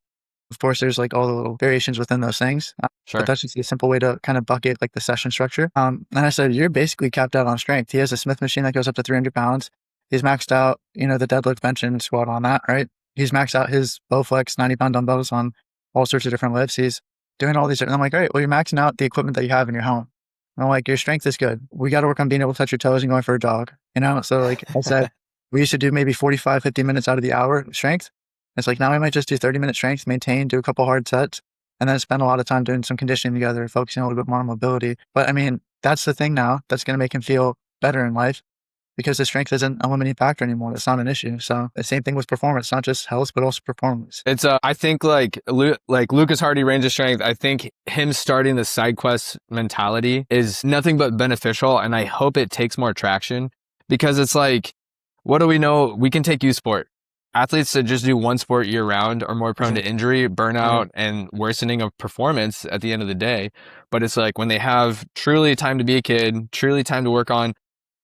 Of course, there's like all the little variations within those things, but that's just a simple way to kind of bucket like the session structure. And I said, you're basically capped out on strength. He has a Smith machine that goes up to 300 pounds. He's maxed out, the deadlift, bench, and squat on that, right? He's maxed out his Bowflex 90-pound dumbbells on all sorts of different lifts. He's doing all these. And I'm like, all right, well, you're maxing out the equipment that you have in your home. And I'm like, your strength is good. We got to work on being able to touch your toes and going for a jog, So like I said, we used to do maybe 45, 50 minutes out of the hour strength. It's like now we might just do 30-minute strength, maintain, do a couple hard sets, and then spend a lot of time doing some conditioning together, focusing a little bit more on mobility. But I mean, that's the thing now that's going to make him feel better in life because the strength isn't a limiting factor anymore. It's not an issue. So the same thing with performance, not just health, but also performance. It's I think like Lucas Hardy range of strength, I think him starting the side quest mentality is nothing but beneficial, and I hope it takes more traction because it's like, what do we know? We can take youth sport. Athletes that just do one sport year round are more prone to injury, burnout, and worsening of performance at the end of the day. But it's like when they have truly time to be a kid, truly time to work on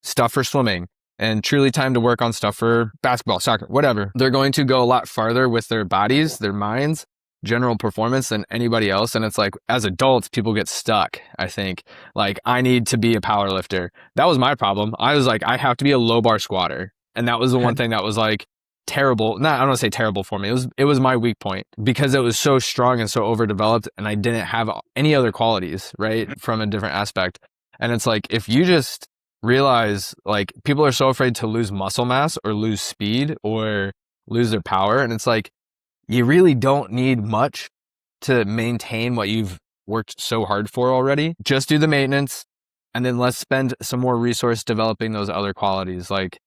stuff for swimming, and truly time to work on stuff for basketball, soccer, whatever, they're going to go a lot farther with their bodies, their minds, general performance than anybody else. And it's like, as adults, people get stuck. I think like, I need to be a power lifter. That was my problem. I was like, I have to be a low bar squatter. And that was the one thing that was like terrible. I don't want to say terrible for me. It was my weak point because it was so strong and so overdeveloped, and I didn't have any other qualities, right, from a different aspect. And it's like, if you just realize, like, people are so afraid to lose muscle mass or lose speed or lose their power, and it's like, you really don't need much to maintain what you've worked so hard for already. Just do the maintenance, and then let's spend some more resource developing those other qualities. Like,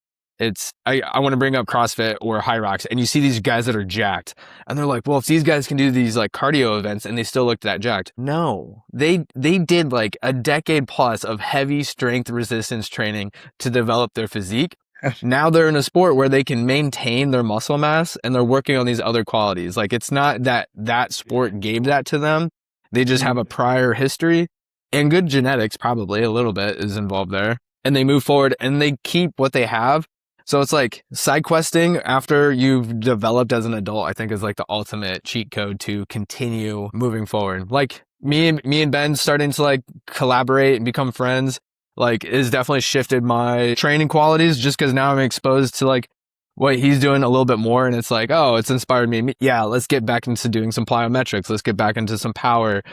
I want to bring up CrossFit or High Rocks, and you see these guys that are jacked, and they're like, well, if these guys can do these like cardio events and they still look that jacked. No, they did like a decade plus of heavy strength resistance training to develop their physique. Now they're in a sport where they can maintain their muscle mass, and they're working on these other qualities. Like, it's not that sport gave that to them. They just have a prior history, and good genetics, probably a little bit is involved there. And they move forward and they keep what they have. So it's like side questing after you've developed as an adult, I think, is like the ultimate cheat code to continue moving forward. Like me and Ben starting to like collaborate and become friends, like, is definitely shifted my training qualities, just because now I'm exposed to like what he's doing a little bit more. And it's like, oh, it's inspired me. Yeah, let's get back into doing some plyometrics. Let's get back into some power,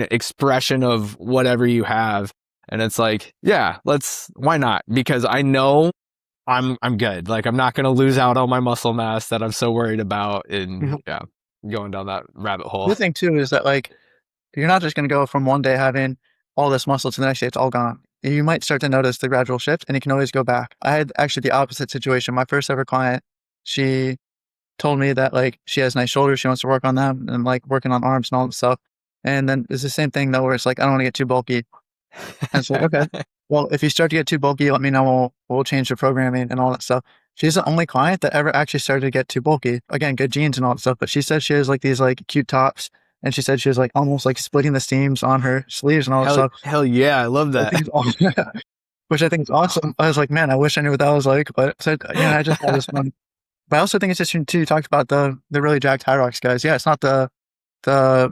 expression of whatever you have. And it's like, yeah, why not? Because I know I'm good. Like, I'm not going to lose out on my muscle mass that I'm so worried about, and going down that rabbit hole. The thing too is that like, you're not just going to go from one day having all this muscle to the next day it's all gone. You might start to notice the gradual shift, and you can always go back. I had actually the opposite situation. My first ever client, she told me that like she has nice shoulders, she wants to work on them, and like working on arms and all that stuff. And then it's the same thing though, where it's like, I don't want to get too bulky. And so, okay, well, if you start to get too bulky, let me know. We'll change the programming and all that stuff. She's the only client that ever actually started to get too bulky. Again, good genes and all that stuff. But she said she has like these like cute tops, and she said she was like almost like splitting the seams on her sleeves and all that stuff. Hell yeah, I love that. Which I think is awesome. I was like, man, I wish I knew what that was like. But so, yeah, I just had this one. But I also think it's interesting too. You talked about the really jacked High Rocks guys. Yeah, it's not the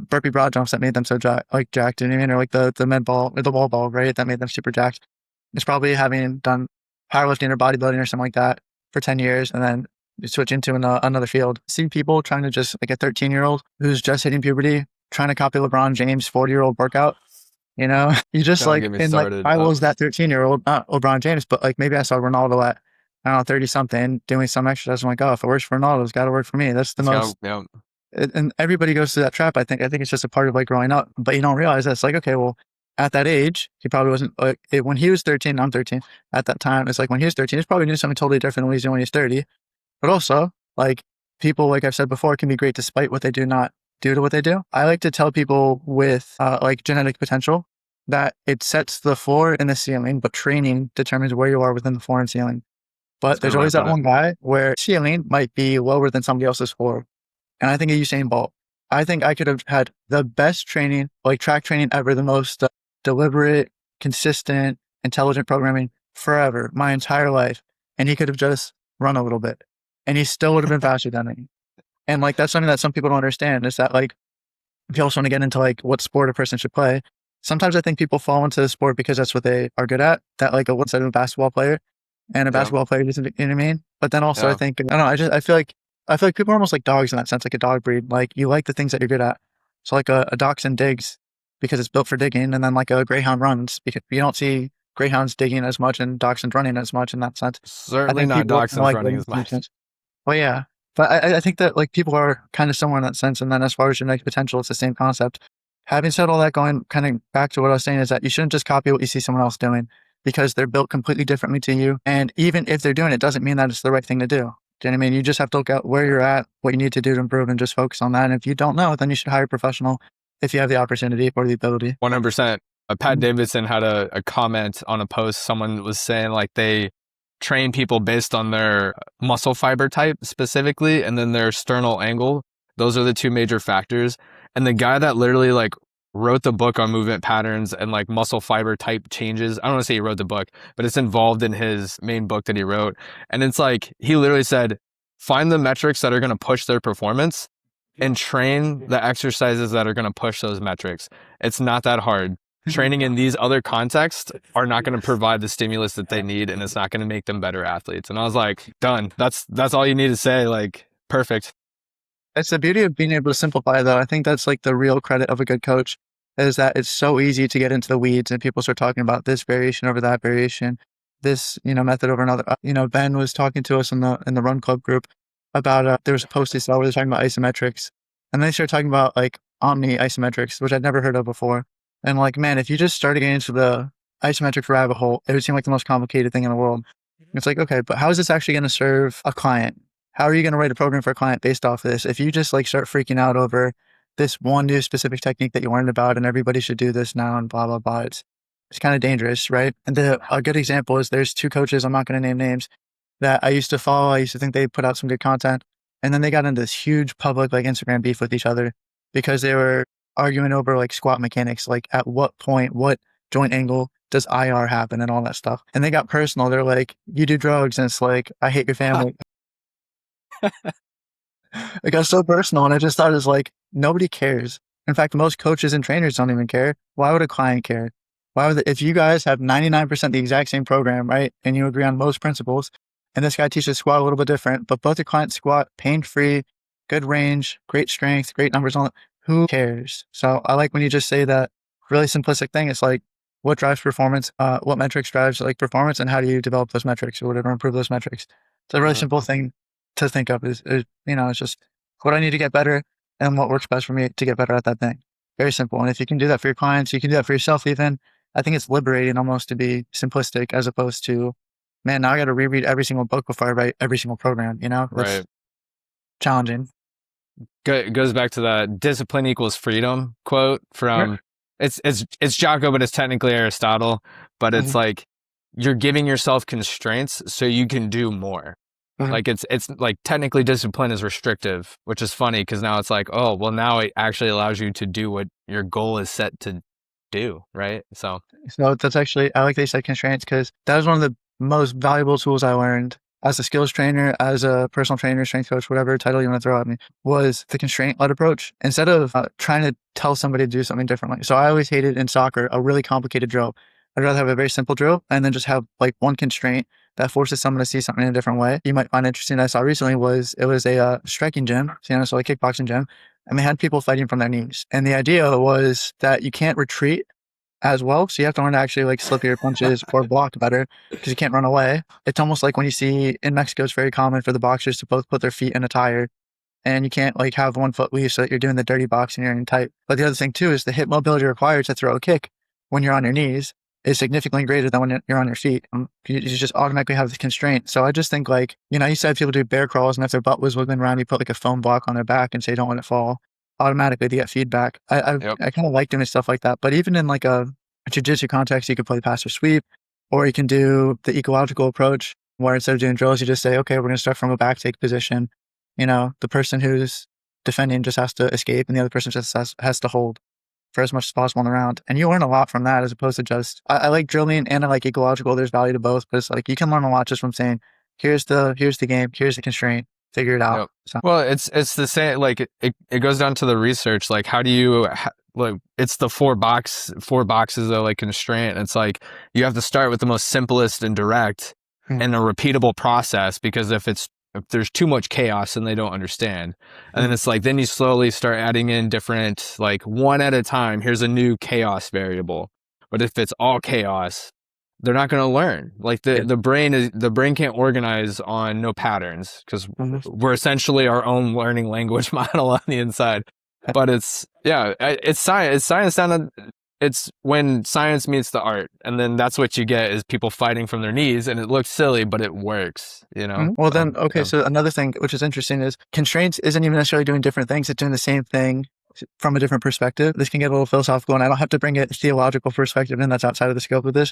burpee broad jumps that made them so jacked, you know what I mean? Or like the med ball or the wall ball, right? That made them super jacked. It's probably having done powerlifting or bodybuilding or something like that for 10 years and then you switch into another field. See people trying to just, like a 13-year-old who's just hitting puberty, trying to copy LeBron James' 40-year-old workout. You know, you just like, and like, I was that 13-year-old, not LeBron James, but like maybe I saw Ronaldo at, I don't know, 30 something doing some exercise. I'm like, oh, if it works for Ronaldo, it's got to work for me. That's the most. And everybody goes through that trap. I think it's just a part of like growing up, but you don't realize that it's like, okay, well, at that age, he probably wasn't like when he was 13. I'm 13 at that time. It's like when he was 13, he's probably doing something totally different than what he's doing when he's 30. But also, like, people, like I've said before, can be great despite what they do not do to what they do. I like to tell people with like genetic potential that it sets the floor and the ceiling, but training determines where you are within the floor and ceiling. But there's always that one guy where ceiling might be lower than somebody else's floor. And I think of Usain Bolt. I think I could have had the best training, like track training ever, the most deliberate, consistent, intelligent programming forever, my entire life. And he could have just run a little bit and he still would have been faster than me. And like, that's something that some people don't understand is that like, if you also want to get into like what sport a person should play, sometimes I think people fall into the sport because that's what they are good at. That like, what's a basketball player and a basketball player doesn't, you know what I mean? But then also I think, I don't know, I feel like people are almost like dogs in that sense, like a dog breed. Like you like the things that you're good at. So like a dachshund digs because it's built for digging, and then like a greyhound runs because you don't see greyhounds digging as much and dachshunds running as much in that sense. Certainly not dachshunds running as much. Well, yeah, But I think that like people are kind of similar in that sense. And then as far as genetic potential, it's the same concept. Having said all that, going kind of back to what I was saying is that you shouldn't just copy what you see someone else doing because they're built completely differently to you. And even if they're doing it, doesn't mean that it's the right thing to do. Do you know what I mean? You just have to look at where you're at, what you need to do to improve, and just focus on that. And if you don't know, then you should hire a professional if you have the opportunity or the ability. 100%. Pat Mhm. Davidson had a comment on a post. Someone was saying like they train people based on their muscle fiber type specifically, and then their sternal angle. Those are the two major factors. And the guy that literally like wrote the book on movement patterns and like muscle fiber type changes. I don't want to say he wrote the book, but it's involved in his main book that he wrote. And it's like, he literally said, find the metrics that are going to push their performance and train the exercises that are going to push those metrics. It's not that hard. Training in these other contexts are not going to provide the stimulus that they need, and it's not going to make them better athletes. And I was like, done. That's all you need to say. Like, perfect. It's the beauty of being able to simplify, though. I think that's like the real credit of a good coach is that it's so easy to get into the weeds and people start talking about this variation over that variation, this, method over another. Ben was talking to us in the run club group about, there was a post he saw where they're talking about isometrics and they started talking about like omni isometrics, which I'd never heard of before. And like, man, if you just started getting into the isometric rabbit hole, it would seem like the most complicated thing in the world. It's like, okay, but how is this actually going to serve a client? How are you going to write a program for a client based off of this? If you just like start freaking out over this one new specific technique that you learned about and everybody should do this now and blah, blah, blah, it's kind of dangerous, right? And a good example is there's two coaches, I'm not going to name names, that I used to follow. I used to think they put out some good content. And then they got into this huge public like Instagram beef with each other because they were arguing over like squat mechanics, like at what point, what joint angle does IR happen and all that stuff. And they got personal. They're like, you do drugs. And it's like, I hate your family. It got so personal. And I just thought it's like, nobody cares. In fact, most coaches and trainers don't even care. Why would a client care? Why would, if you guys have 99% the exact same program, right? And you agree on most principles, and this guy teaches squat a little bit different, but both your clients squat pain-free, good range, great strength, great numbers on it. Who cares? So I like when you just say that really simplistic thing. It's like, what drives performance? What metrics drives like performance, and how do you develop those metrics or whatever, improve those metrics? It's a really simple thing to think of. It's just what I need to get better and what works best for me to get better at that thing. Very simple. And if you can do that for your clients, you can do that for yourself even. I think it's liberating almost to be simplistic as opposed to, man, now I got to reread every single book before I write every single program, That's Right. challenging. Goes back to that discipline equals freedom quote from, it's Jocko, but it's technically Aristotle, but it's Mhm. like, you're giving yourself constraints so you can do more. Mhm. Like it's like technically discipline is restrictive, which is funny because now it's like, oh, well, now it actually allows you to do what your goal is set to do, right? So So that's actually, I like that you said constraints because that was one of the most valuable tools I learned as a skills trainer, as a personal trainer, strength coach, whatever title you want to throw at me, was the constraint-led approach instead of trying to tell somebody to do something differently. So I always hated in soccer a really complicated drill. I'd rather have a very simple drill and then just have like one constraint that forces someone to see something in a different way. You might find interesting I saw recently was it was a striking gym, so like kickboxing gym, and they had people fighting from their knees. And the idea was that you can't retreat as well. So you have to learn to actually like slip your punches or block better because you can't run away. It's almost like when you see in Mexico, it's very common for the boxers to both put their feet in a tire and you can't like have one foot loose so that you're doing the dirty boxing, you're in tight. But the other thing too is the hip mobility required to throw a kick when you're on your knees is significantly greater than when you're on your feet. You just automatically have this constraint. So I just think like, you said people do bear crawls and if their butt was wiggling around, you put like a foam block on their back and say, don't let it fall. Automatically they get feedback. yep. I kind of like doing stuff like that. But even in like a jiu-jitsu context, you could play pass or sweep, or you can do the ecological approach where instead of doing drills, you just say, okay, we're going to start from a back take position. The person who's defending just has to escape and the other person just has to hold for as much as possible in the round. And you learn a lot from that as opposed to just, I like drilling and I like ecological. There's value to both, but it's like, you can learn a lot just from saying, here's the game, here's the constraint, figure it out. Yep. So, Well, it's the same, like it goes down to the research. Like, how do you, like, it's the four boxes of like constraint. It's like, you have to start with the most simplest and direct and a repeatable process, because if there's too much chaos and they don't understand. And then it's like, then you slowly start adding in different, like one at a time, here's a new chaos variable. But if it's all chaos, they're not going to learn. Like Yeah. the brain can't organize on no patterns because Mhm. we're essentially our own learning language model on the inside. But it's science. It's science down. It's when science meets the art, and then that's what you get is people fighting from their knees, and it looks silly, but it works. You know. Well, So, then, okay. yeah. So another thing which is interesting is constraints isn't even necessarily doing different things. It's doing the same thing from a different perspective. This can get a little philosophical, and I don't have to bring a theological perspective in. That's outside of the scope of this.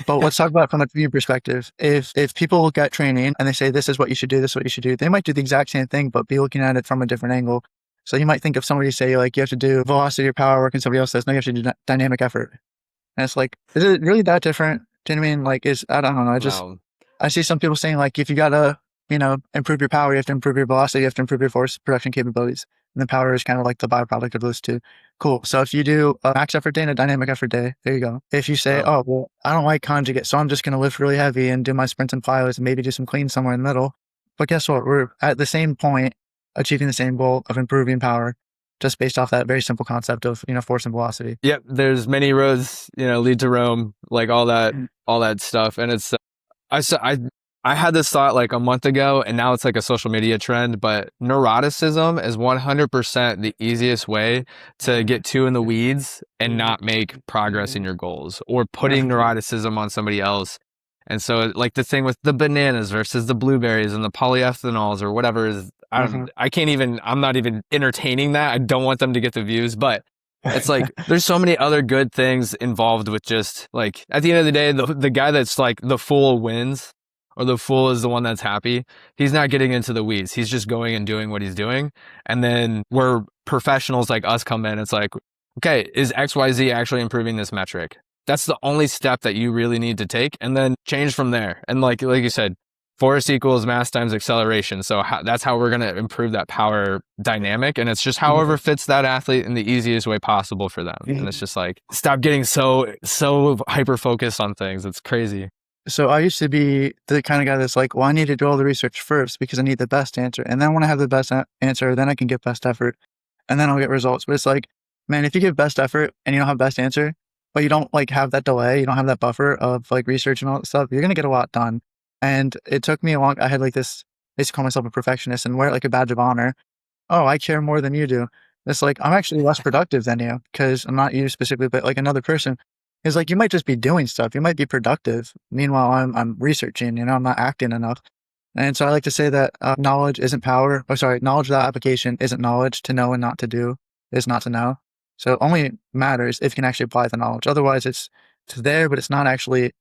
But let's talk about it from a view perspective. If people look at training and they say this is what you should do, this is what you should do, they might do the exact same thing, but be looking at it from a different angle. So you might think of somebody say like you have to do velocity or power work, and somebody else says no, you have to do dynamic effort. And it's like, is it really that different? Do you know what I mean? Like, I don't know. No. I see some people saying like, if you gotta, improve your power, you have to improve your velocity, you have to improve your force production capabilities. And the power is kind of like the byproduct of those two. Cool. So if you do a max effort day and a dynamic effort day, there you go. If you say, Oh. oh, well, I don't like conjugate, so I'm just going to lift really heavy and do my sprints and pilots and maybe do some clean somewhere in the middle. But guess what? We're at the same point, achieving the same goal of improving power, just based off that very simple concept of, force and velocity. Yep. There's many roads, lead to Rome, like all that stuff. And it's, I had this thought like a month ago, and now it's like a social media trend, but neuroticism is 100% the easiest way to get too in the weeds and not make progress in your goals, or putting neuroticism on somebody else. And so like the thing with the bananas versus the blueberries and the polyethanols or whatever is, I'm not even entertaining that. I don't want them to get the views, but it's like there's so many other good things involved with just like at the end of the day, the guy that's like the fool wins, or the fool is the one that's happy. He's not getting into the weeds. He's just going and doing what he's doing. And then where professionals like us come in, it's like, okay, is XYZ actually improving this metric? That's the only step that you really need to take, and then change from there. And like you said, force equals mass times acceleration. So that's how we're going to improve that power dynamic. And it's just however fits that athlete in the easiest way possible for them. And it's just like, stop getting so hyper focused on things. It's crazy. So I used to be the kind of guy that's like, well, I need to do all the research first because I need the best answer. And then when I have the best answer, then I can get best effort and then I'll get results. But it's like, man, if you give best effort and you don't have best answer, but you don't like have that delay, you don't have that buffer of like research and all that stuff, you're going to get a lot done. And it took me I had like this, I used to call myself a perfectionist and wear it like a badge of honor. Oh, I care more than you do. It's like, I'm actually less productive than you because I'm not you specifically, but like another person. It's like, you might just be doing stuff. You might be productive. Meanwhile, I'm researching, I'm not acting enough. And so I like to say that knowledge isn't power. Oh, sorry. Knowledge without application isn't knowledge. To know and not to do is not to know. So it only matters if you can actually apply the knowledge. Otherwise it's there, but it's not actionable.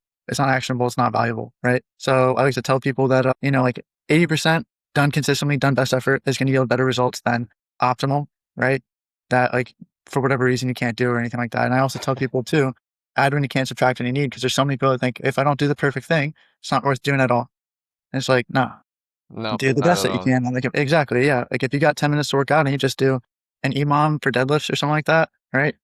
It's not valuable. Right. So I like to tell people that, like 80% done consistently, done best effort is going to yield better results than optimal. Right. That like for whatever reason you can't do or anything like that. And I also tell people too, add when you can't, subtract when you need, because there's so many people that think if I don't do the perfect thing, it's not worth doing at all. And it's like, no, do the Not best at that you all. can. Like, exactly. Yeah. Like if you got 10 minutes to work out and you just do an EMOM for deadlifts or something like that, right?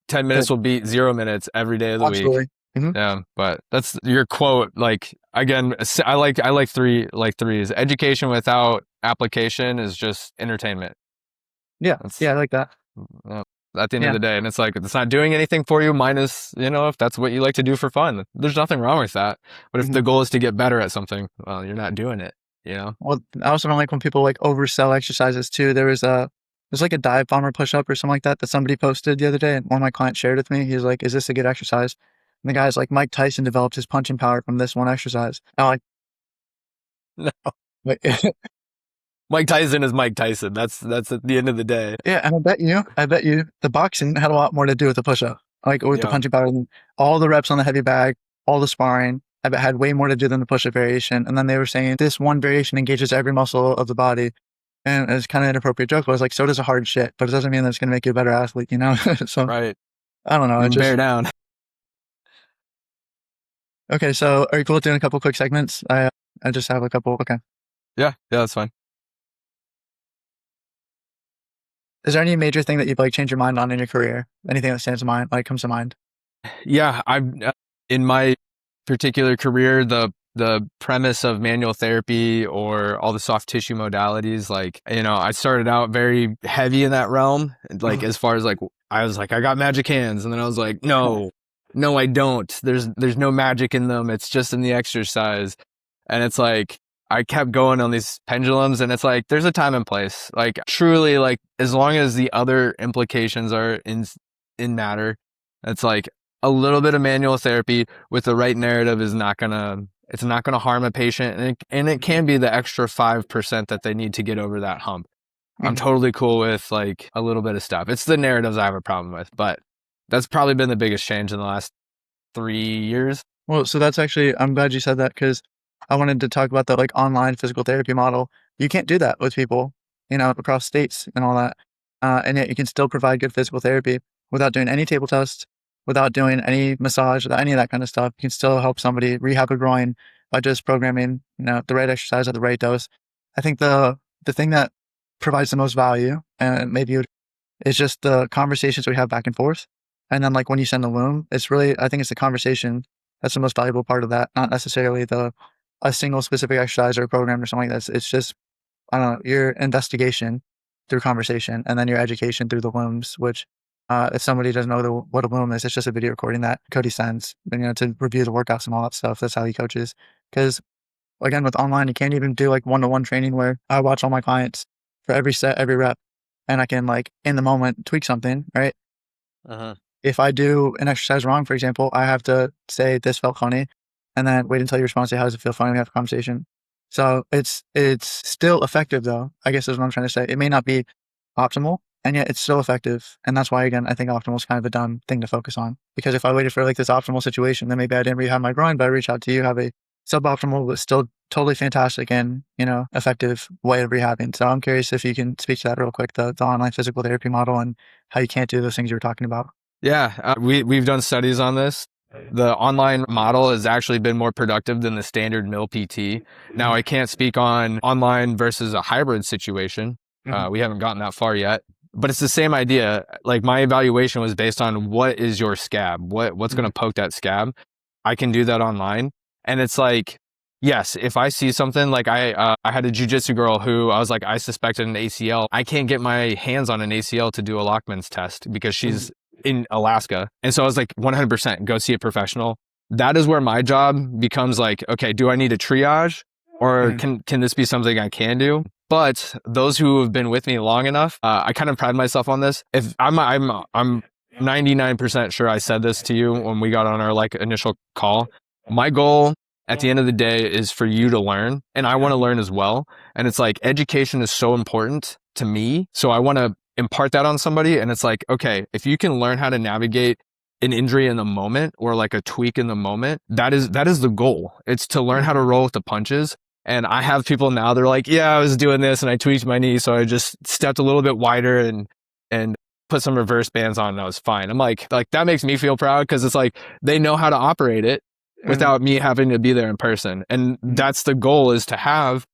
10 minutes will beat 0 minutes every day of the week. Yeah, but that's your quote. Like again, I like threes. Education without application is just entertainment. Yeah. I like that. At the end of the day, and it's like, it's not doing anything for you, minus, if that's what you like to do for fun, there's nothing wrong with that. But if the goal is to get better at something, well, you're not doing it, Well, I also don't like when people like oversell exercises too. There's like a dive bomber push-up or something like that somebody posted the other day, and one of my clients shared with me. He's like, is this a good exercise? And the guy's like, Mike Tyson developed his punching power from this one exercise. I'm like, no. Wait. Mike Tyson is Mike Tyson. That's at the end of the day. Yeah, and I bet you the boxing had a lot more to do with the push-up, like with the punching power. All the reps on the heavy bag, all the sparring, I bet had way more to do than the push-up variation. And then they were saying this one variation engages every muscle of the body. And it's kind of an inappropriate joke. But I was like, so does a hard shit, but it doesn't mean that it's going to make you a better athlete, So right. I don't know. Bear down. Okay, so are you cool with doing a couple quick segments? I just have a couple. Okay. Yeah, that's fine. Is there any major thing that you'd like change your mind on in your career? Anything that stands to mind, like comes to mind? Yeah, in my particular career, the premise of manual therapy or all the soft tissue modalities, like, I started out very heavy in that realm. Like, as far as like, I was like, I got magic hands. And then I was like, no, no, I don't. There's no magic in them. It's just in the exercise. And it's like, I kept going on these pendulums, and it's like, there's a time and place. Like, truly, like, as long as the other implications are in matter, it's like a little bit of manual therapy with the right narrative it's not gonna harm a patient, and it can be the extra 5% that they need to get over that hump. I'm Mhm. totally cool with like a little bit of stuff. It's the narratives I have a problem with, but that's probably been the biggest change in the last 3 years. Well, so that's actually, I'm glad you said that because I wanted to talk about the like online physical therapy model. You can't do that with people, across states and all that. And yet you can still provide good physical therapy without doing any table tests, without doing any massage, without any of that kind of stuff. You can still help somebody rehab a groin by just programming, the right exercise at the right dose. I think the thing that provides the most value, and maybe it's just the conversations we have back and forth. And then like when you send a loom, it's really, I think it's the conversation that's the most valuable part of that, not necessarily a single specific exercise or program or something like that. It's just, I don't know, your investigation through conversation and then your education through the looms, which if somebody doesn't know what a loom is, it's just a video recording that Cody sends, to review the workouts and all that stuff. That's how he coaches. Because again, with online, you can't even do like one-to-one training where I watch all my clients for every set, every rep, and I can like in the moment tweak something, right? Uh-huh. If I do an exercise wrong, for example, I have to say this felt funny and then wait until you respond, say, how does it feel funny? We have a conversation. So it's still effective though, I guess is what I'm trying to say. It may not be optimal and yet it's still effective. And that's why, again, I think optimal is kind of a dumb thing to focus on because if I waited for like this optimal situation, then maybe I didn't rehab my groin, but I reach out to you, have a suboptimal, but still totally fantastic and, effective way of rehabbing. So I'm curious if you can speak to that real quick, the online physical therapy model and how you can't do those things you were talking about. Yeah, we've done studies on this. The online model has actually been more productive than the standard mill PT. Now, I can't speak on online versus a hybrid situation. Mhm. We haven't gotten that far yet, but it's the same idea. Like my evaluation was based on what is your scab, what's going to Mhm. poke that scab. I can do that online, and it's like, yes, if I see something like I had a jujitsu girl who I was like, I suspected an ACL. I can't get my hands on an ACL to do a Lockman's test because Mhm. she's in Alaska. And so I was like, 100% go see a professional. That is where my job becomes like, okay, do I need a triage or Mhm. can this be something I can do? But those who have been with me long enough, I kind of pride myself on this. If I'm 99% sure I said this to you when we got on our like initial call. My goal at the end of the day is for you to learn, and I want to learn as well. And it's like education is so important to me. So I want to impart that on somebody. And it's like, okay, if you can learn how to navigate an injury in the moment or like a tweak in the moment, that is the goal. It's to learn how to Mhm. roll with the punches. And I have people now, they're like, yeah, I was doing this and I tweaked my knee. So I just stepped a little bit wider and put some reverse bands on and I was fine. I'm like that makes me feel proud because it's like they know how to operate it Mhm. without me having to be there in person. And Mhm. that's the goal, is to have,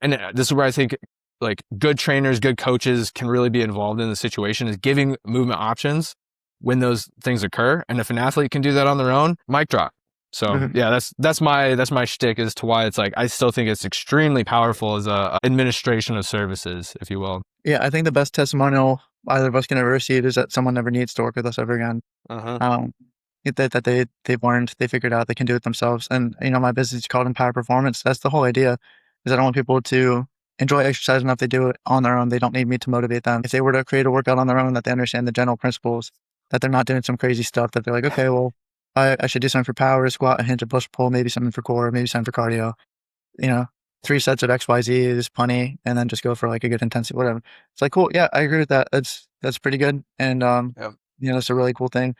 and this is where I think like good trainers, good coaches can really be involved in the situation, is giving movement options when those things occur. And if an athlete can do that on their own, mic drop. So Mhm. yeah, that's my shtick as to why it's like, I still think it's extremely powerful as a administration of services, if you will. Yeah, I think the best testimonial either of us can ever receive is that someone never needs to work with us ever again. Uh-huh. Um, that they've learned, they figured out they can do it themselves. And my business is called Empower Performance. That's the whole idea. Is I don't want people to enjoy exercise enough they do it on their own. They don't need me to motivate them. If they were to create a workout on their own, that they understand the general principles, that they're not doing some crazy stuff. That they're like, okay, well, I should do something for power, squat, a hinge, a push, pull, maybe something for core, maybe something for cardio. You know, 3 sets of XYZ is plenty, and then just go for like a good intensity, whatever. It's like cool. Yeah, I agree with that. That's pretty good, and Yep. it's a really cool thing.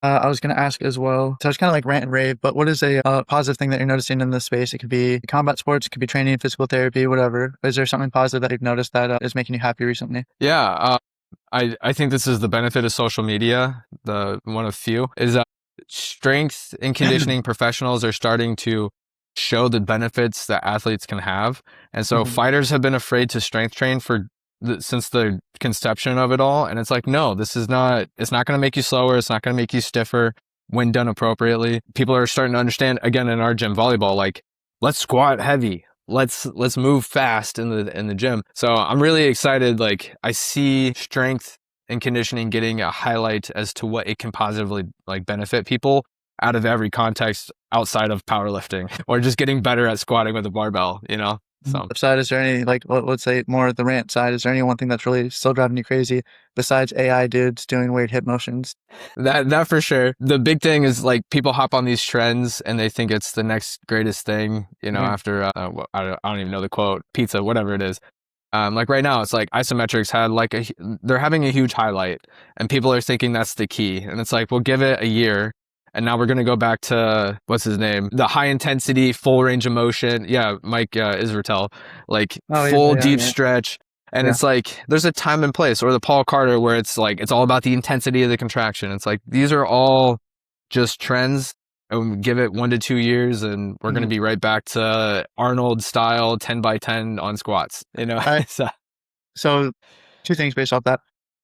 I was going to ask as well. So it's kind of like rant and rave, but what is a positive thing that you're noticing in this space? It could be combat sports, it could be training, physical therapy, whatever. Is there something positive that you've noticed that is making you happy recently? Yeah. I think this is the benefit of social media. The one of few is that strength and conditioning professionals are starting to show the benefits that athletes can have. And so Mhm. fighters have been afraid to strength train since the conception of it all. And it's like, no, it's not going to make you slower. It's not going to make you stiffer when done appropriately. People are starting to understand, again, in our gym volleyball, like, let's squat heavy. Let's move fast in the gym. So I'm really excited. Like, I see strength and conditioning getting a highlight as to what it can positively like benefit people out of every context outside of powerlifting or just getting better at squatting with a barbell, you know? So Side, is there any, like, let's say more the rant side, is there any one thing that's really still driving you crazy besides AI dudes doing weird hip motions? that for sure. The big thing is like people hop on these trends and they think it's the next greatest thing, you know, Mhm. after, I don't even know the quote, pizza, whatever it is. Like right now, it's like isometrics had like they're having a huge highlight and people are thinking that's the key. And it's like, we'll give it a year. And now we're going to go back to, what's his name? The high intensity, full range of motion. Yeah, Mike Israetel, like Oh, full yeah, deep yeah, stretch. And yeah. it's like, there's a time and place, or the Paul Carter where it's like, it's all about the intensity of the contraction. It's like, these are all just trends. And give it 1 to 2 years and we're going to Mhm. be right back to Arnold style 10 by 10 on squats, you know? I So, So, two things based off that.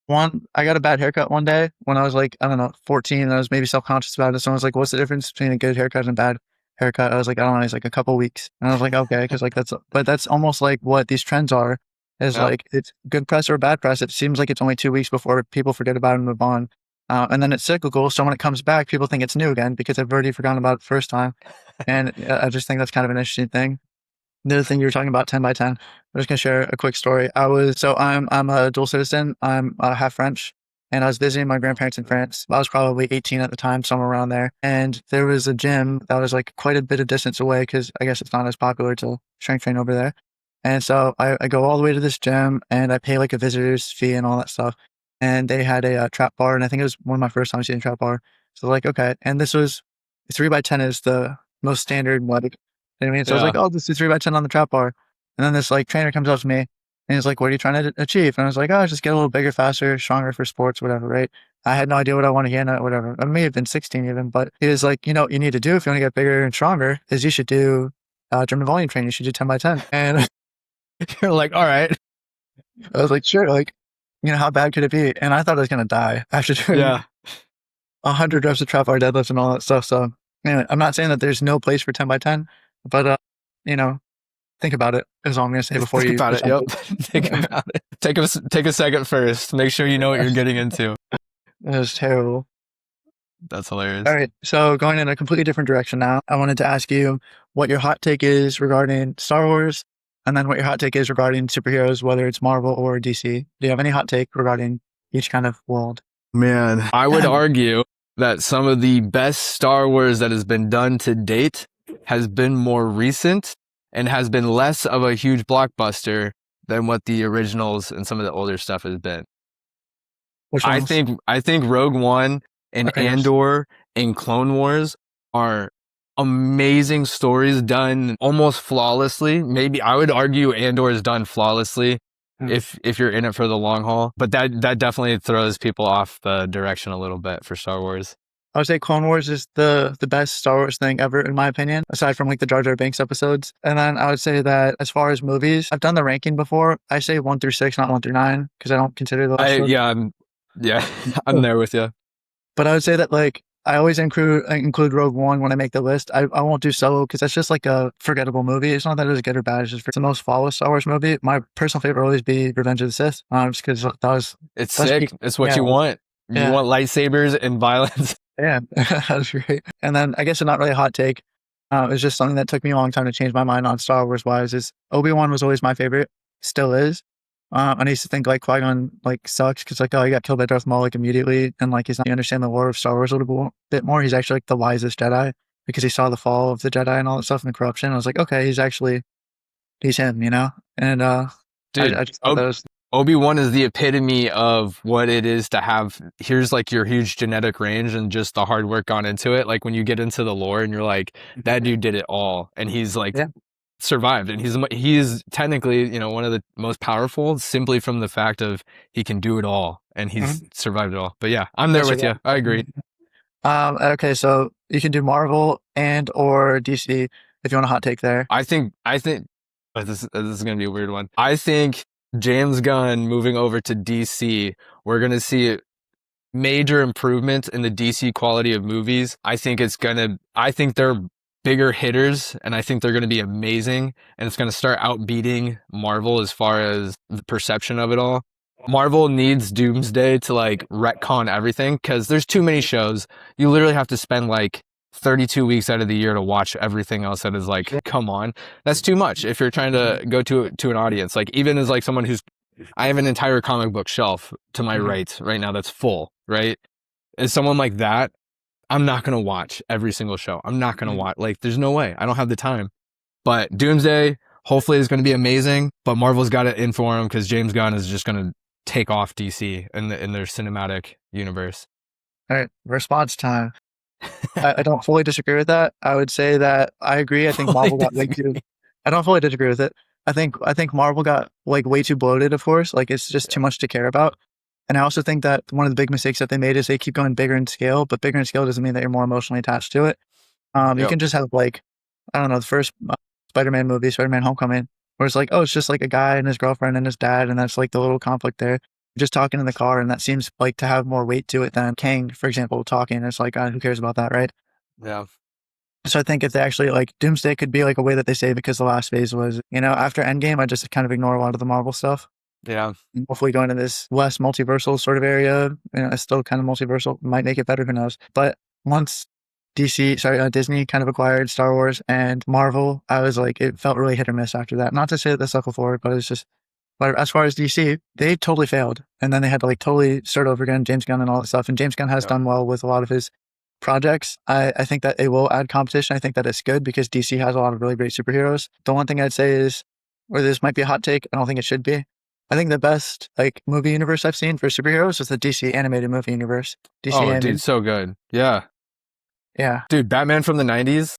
One, I got a bad haircut one day when I was like, I don't know, 14, and I was maybe self-conscious about it. Someone was like, "What's the difference between a good haircut and a bad haircut?" I was like, "I don't know." It's like a couple weeks, and I was like, "Okay," because like but that's almost like what these trends are. Is yeah. like it's good press or bad press. It seems like it's only 2 weeks before people forget about it and move on, and then it's cyclical. So when it comes back, people think it's new again because they've already forgotten about it the first time. And I just think that's kind of an interesting thing. The other thing you were talking about, 10 by 10. I'm just gonna share a quick story. I'm a dual citizen. I'm half French, and I was visiting my grandparents in France. I was probably 18 at the time, somewhere around there. And there was a gym that was like quite a bit of distance away because I guess it's not as popular to strength train over there. And so I go all the way to this gym and I pay like a visitor's fee and all that stuff. And they had a trap bar, and I think it was one of my first times seeing a trap bar. So like, okay, and this was 3 by 10 is the most standard like, you know what I mean? So I was like, Yeah. "Oh, this is 3 by 10 on the trap bar." And then this like trainer comes up to me and he's like, "What are you trying to achieve?" And I was like, "Oh, just get a little bigger, faster, stronger for sports, whatever." Right? I had no idea what I wanted to get at, whatever. I may have been 16 even, but he was like, "What you need to do if you want to get bigger and stronger is you should do German volume training. You should do 10 by 10." And You're like, all right. I was like, "Sure." Like, how bad could it be? And I thought I was gonna die after doing Yeah. 100 reps of trap bar deadlifts and all that stuff. So anyway, I'm not saying that there's no place for 10 by 10, but you know, think about it is all I'm gonna say before Think you about it. attempt Yep. Think it. about it. Take a second first. Make sure you know what you're getting into. It was terrible. That's All hilarious. right, so going in a completely different direction now, I wanted to ask you what your hot take is regarding Star Wars, and then what your hot take is regarding superheroes, whether it's Marvel or DC. Do you have any hot take regarding each kind of world? Man, I would argue that some of the best Star Wars that has been done to date has been more recent and has been less of a huge blockbuster than what the originals and some of the older stuff has been. Which ones? I think Rogue One and Okay, yes. Andor and Clone Wars are amazing stories done almost flawlessly. Maybe I would argue Andor is done flawlessly Mm. if you're in it for the long haul. But that definitely throws people off the direction a little bit for Star Wars. I would say Clone Wars is the best Star Wars thing ever, in my opinion, aside from like the Jar Jar Binks episodes. And then I would say that as far as movies, I've done the ranking before. I say 1 through 6, not 1 through 9, because I don't consider the I last one. yeah, yeah, I'm there with you. But I would say that like I always include Rogue One when I make the list. I won't do Solo because that's just like a forgettable movie. It's not that it was good or bad. It's just it's the most flawless Star Wars movie. My personal favorite will always be Revenge of the Sith, just because that was It's that's sick. peak. It's what Yeah, you want. You yeah, want lightsabers and violence. yeah. That's great. And then I guess it's not really a hot take. It's just something that took me a long time to change my mind on Star Wars wise. Is Obi-Wan was always my favorite, still is. I used to think like Qui-Gon like sucks because like, oh, he got killed by Darth Maul like immediately, and like he's not you understand the lore of Star Wars a little bit more. He's actually like the wisest Jedi because he saw the fall of the Jedi and all that stuff and the corruption. I was like, okay, he's him. And Dude, I just thought that was Obi-Wan is the epitome of what it is to have, here's like your huge genetic range and just the hard work gone into it. Like when you get into the lore and you're like, that dude did it all. And he's like yeah. survived. And he's technically, one of the most powerful simply from the fact of he can do it all and he's Mhm. survived it all. But yeah, I'm there Yes, with yeah. you. I agree. Okay, so you can do Marvel and or DC if you want a hot take there. I think this is going to be a weird one. I think James Gunn moving over to DC, we're going to see major improvements in the DC quality of movies. I think they're bigger hitters and I think they're going to be amazing and it's going to start outbeating Marvel as far as the perception of it all. Marvel needs Doomsday to like retcon everything because there's too many shows. You literally have to spend like 32 weeks out of the year to watch everything else that is like, come on, that's too much if you're trying to go to an audience. Like, even as like someone who's, I have an entire comic book shelf to my right now that's full, right? As someone like that, I'm not going to watch every single show. I'm not going to watch, like, there's no way. I don't have the time. But Doomsday, hopefully, is going to be amazing. But Marvel's got it in for him because James Gunn is just going to take off DC in their cinematic universe. All right, response time. I don't fully disagree with that. I would say that I agree. I think Marvel got way too. I don't fully disagree with it. I think Marvel got like way too bloated. Of course, like it's just too much to care about. And I also think that one of the big mistakes that they made is they keep going bigger in scale, but bigger in scale doesn't mean that you're more emotionally attached to it. You can just have like, I don't know, the first Spider-Man movie, Spider-Man Homecoming, where it's like, oh, it's just like a guy and his girlfriend and his dad, and that's like the little conflict there. Just talking in the car, and that seems like to have more weight to it than Kang, for example, talking. It's like, who cares about that, right? Yeah. So I think if they actually like Doomsday could be like a way that they say, because the last phase was, after Endgame, I just kind of ignore a lot of the Marvel stuff. Yeah. And hopefully going to this less multiversal sort of area, it's still kind of multiversal, might make it better, who knows. But once Disney kind of acquired Star Wars and Marvel, I was like, it felt really hit or miss after that. Not to say that the stuff before, but it's just, but as far as DC, they totally failed. And then they had to like totally start over again, James Gunn and all that stuff. And James Gunn has done well with a lot of his projects. I think that it will add competition. I think that it's good because DC has a lot of really great superheroes. The one thing I'd say is, or this might be a hot take, I don't think it should be. I think the best like movie universe I've seen for superheroes is the DC animated movie universe. DC dude, so good. Yeah. Yeah. Dude, Batman from the 90s,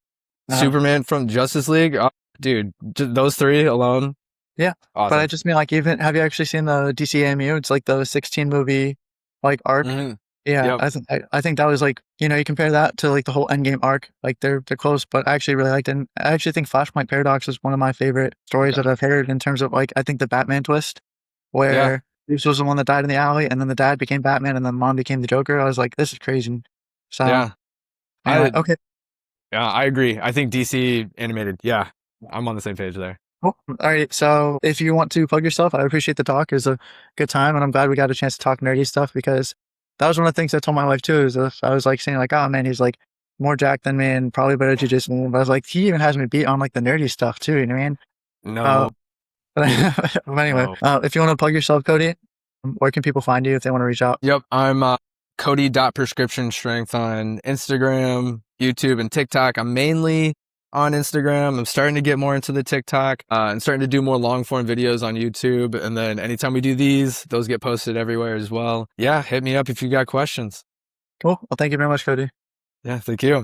Superman from Justice League. Oh, dude, those three alone. Yeah. Awesome. But I just mean like, even, have you actually seen the DC AMU? It's like the 16 movie like arc. Yeah. Yep. I think that was like, you compare that to like the whole Endgame arc, like they're close, but I actually really liked it. And I actually think Flashpoint Paradox is one of my favorite stories that I've heard in terms of like, I think the Batman twist where Bruce was the one that died in the alley and then the dad became Batman and then mom became the Joker. I was like, this is crazy. So anyway, okay. Yeah, I agree. I think DC animated. Yeah, I'm on the same page there. Cool. All right. So if you want to plug yourself, I appreciate the talk. It was a good time. And I'm glad we got a chance to talk nerdy stuff, because that was one of the things I told my wife too, is I was like saying like, oh man, he's like more jacked than me and probably better at jiu-jitsu. But I was like, he even has me beat on like the nerdy stuff too. You know what I mean? No. But anyway, if you want to plug yourself, Cody, where can people find you if they want to reach out? Yep. I'm Cody.prescriptionstrength on Instagram, YouTube, and TikTok. I'm mainly on Instagram. I'm starting to get more into the TikTok and starting to do more long form videos on YouTube. And then anytime we do those get posted everywhere as well. Yeah, hit me up if you got questions. Cool. Well, thank you very much, Cody. Yeah, thank you.